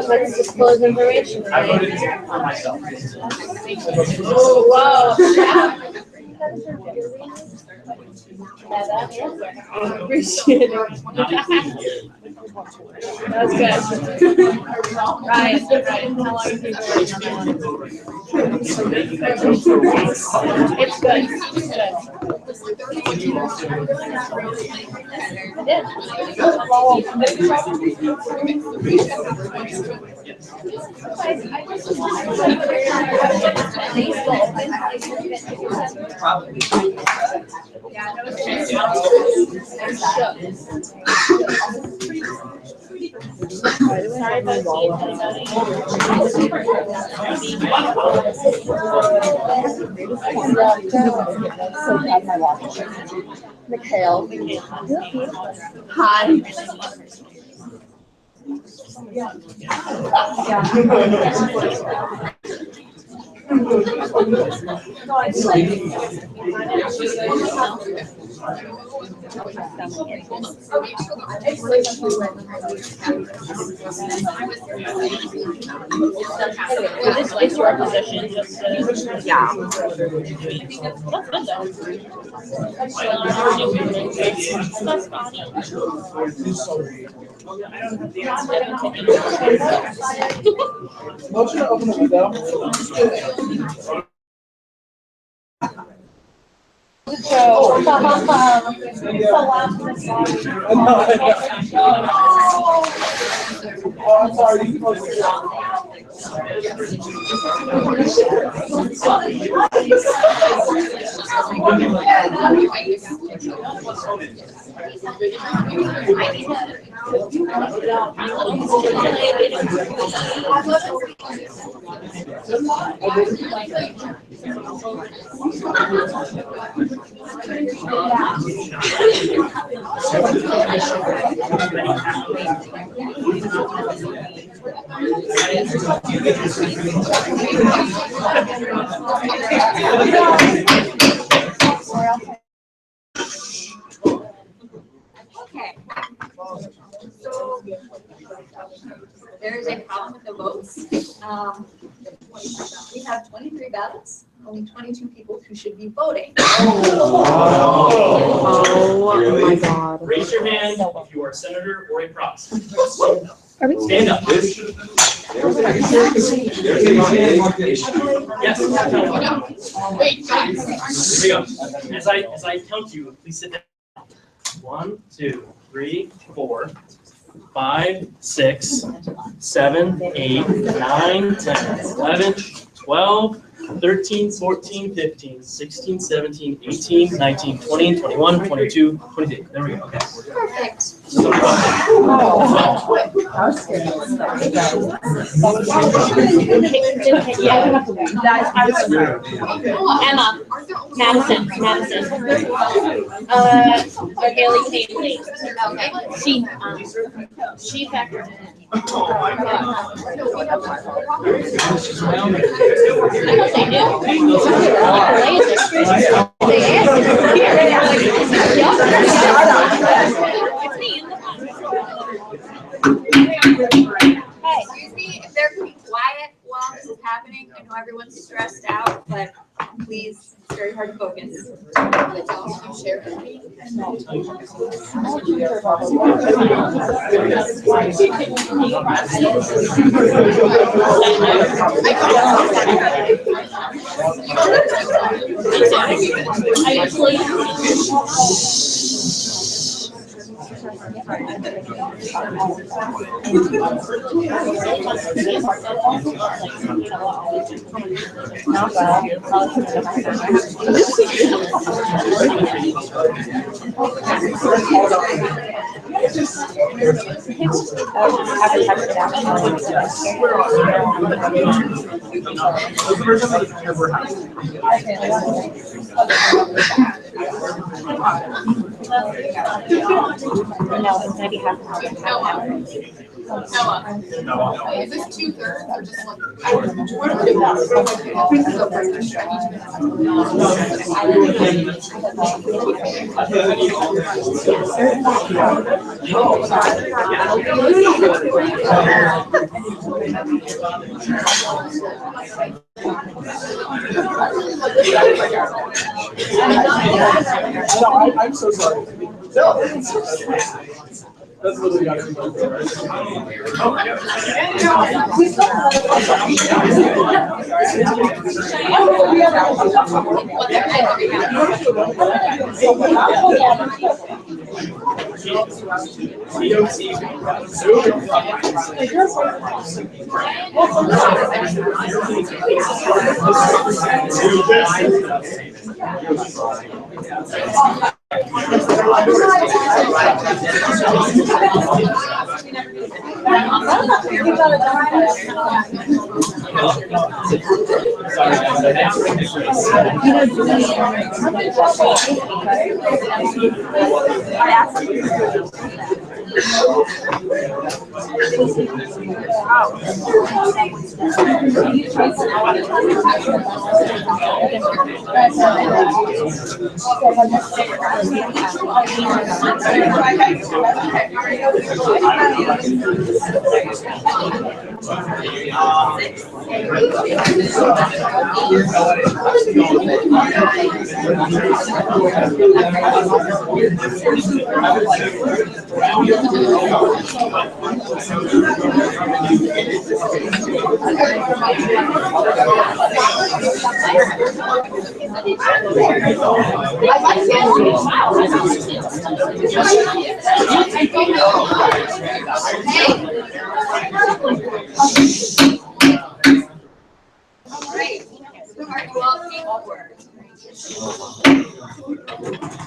Let's disclose information. I voted for myself. Oh, wow. Appreciate it. That's good. Right, right. How long have you been working on that? It's good. It's good. Mikhail. Hi. This is your position, just to. Yeah. That's good Motion to open the window. Oh, I'm sorry, you supposed to. Okay. So there is a problem with the votes. We have 23 ballots, only 22 people who should be voting. Oh my God. Raise your hand if you are a senator or a proxy. Stand up. Yes. Wait, guys. Here we go. As I count you, please sit down. 1, 2, 3, 4, 5, 6, 7, 8, 9, 10, 11, 12, 13, 14, 15, 16, 17, 18, 19, 20, 21, 22, 23. There we go. Okay. Perfect. Emma, Madison. Haley Kaylee. She factored in. Excuse me if they're quiet while this is happening. I know everyone's stressed out, but please, it's very hard to focus. That's all you share with me. No, it's gonna be half an hour. Noah, is this 2/3 or just one? I'm so sorry. That's literally gotta be my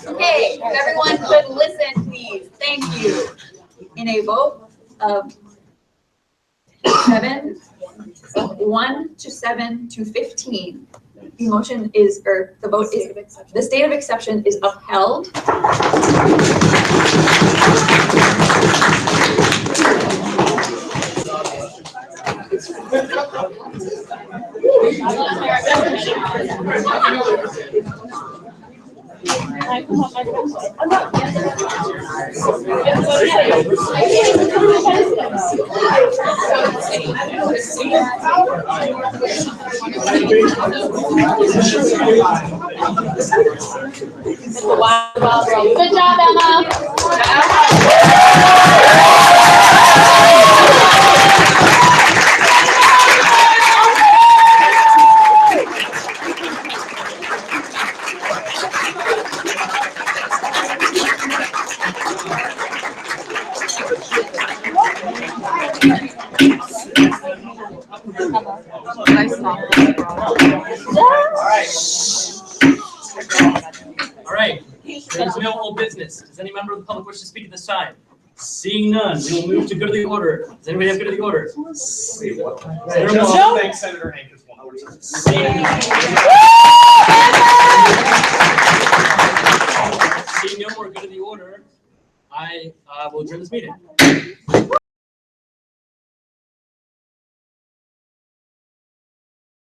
Okay, if everyone could listen, please. Thank you. In a vote of 1 to 7 to 15, the motion is, or the vote is, the state of exception is upheld. Good job, Emma. All right, there's no old business. Does any member of the public wish to speak at this time? Seeing none, we will move to good of the order. Does anybody have good of the order? Wait, what? Senator Just Wall. thank Senator Hankins 100%. Seeing no more good of the order, I will adjourn this meeting.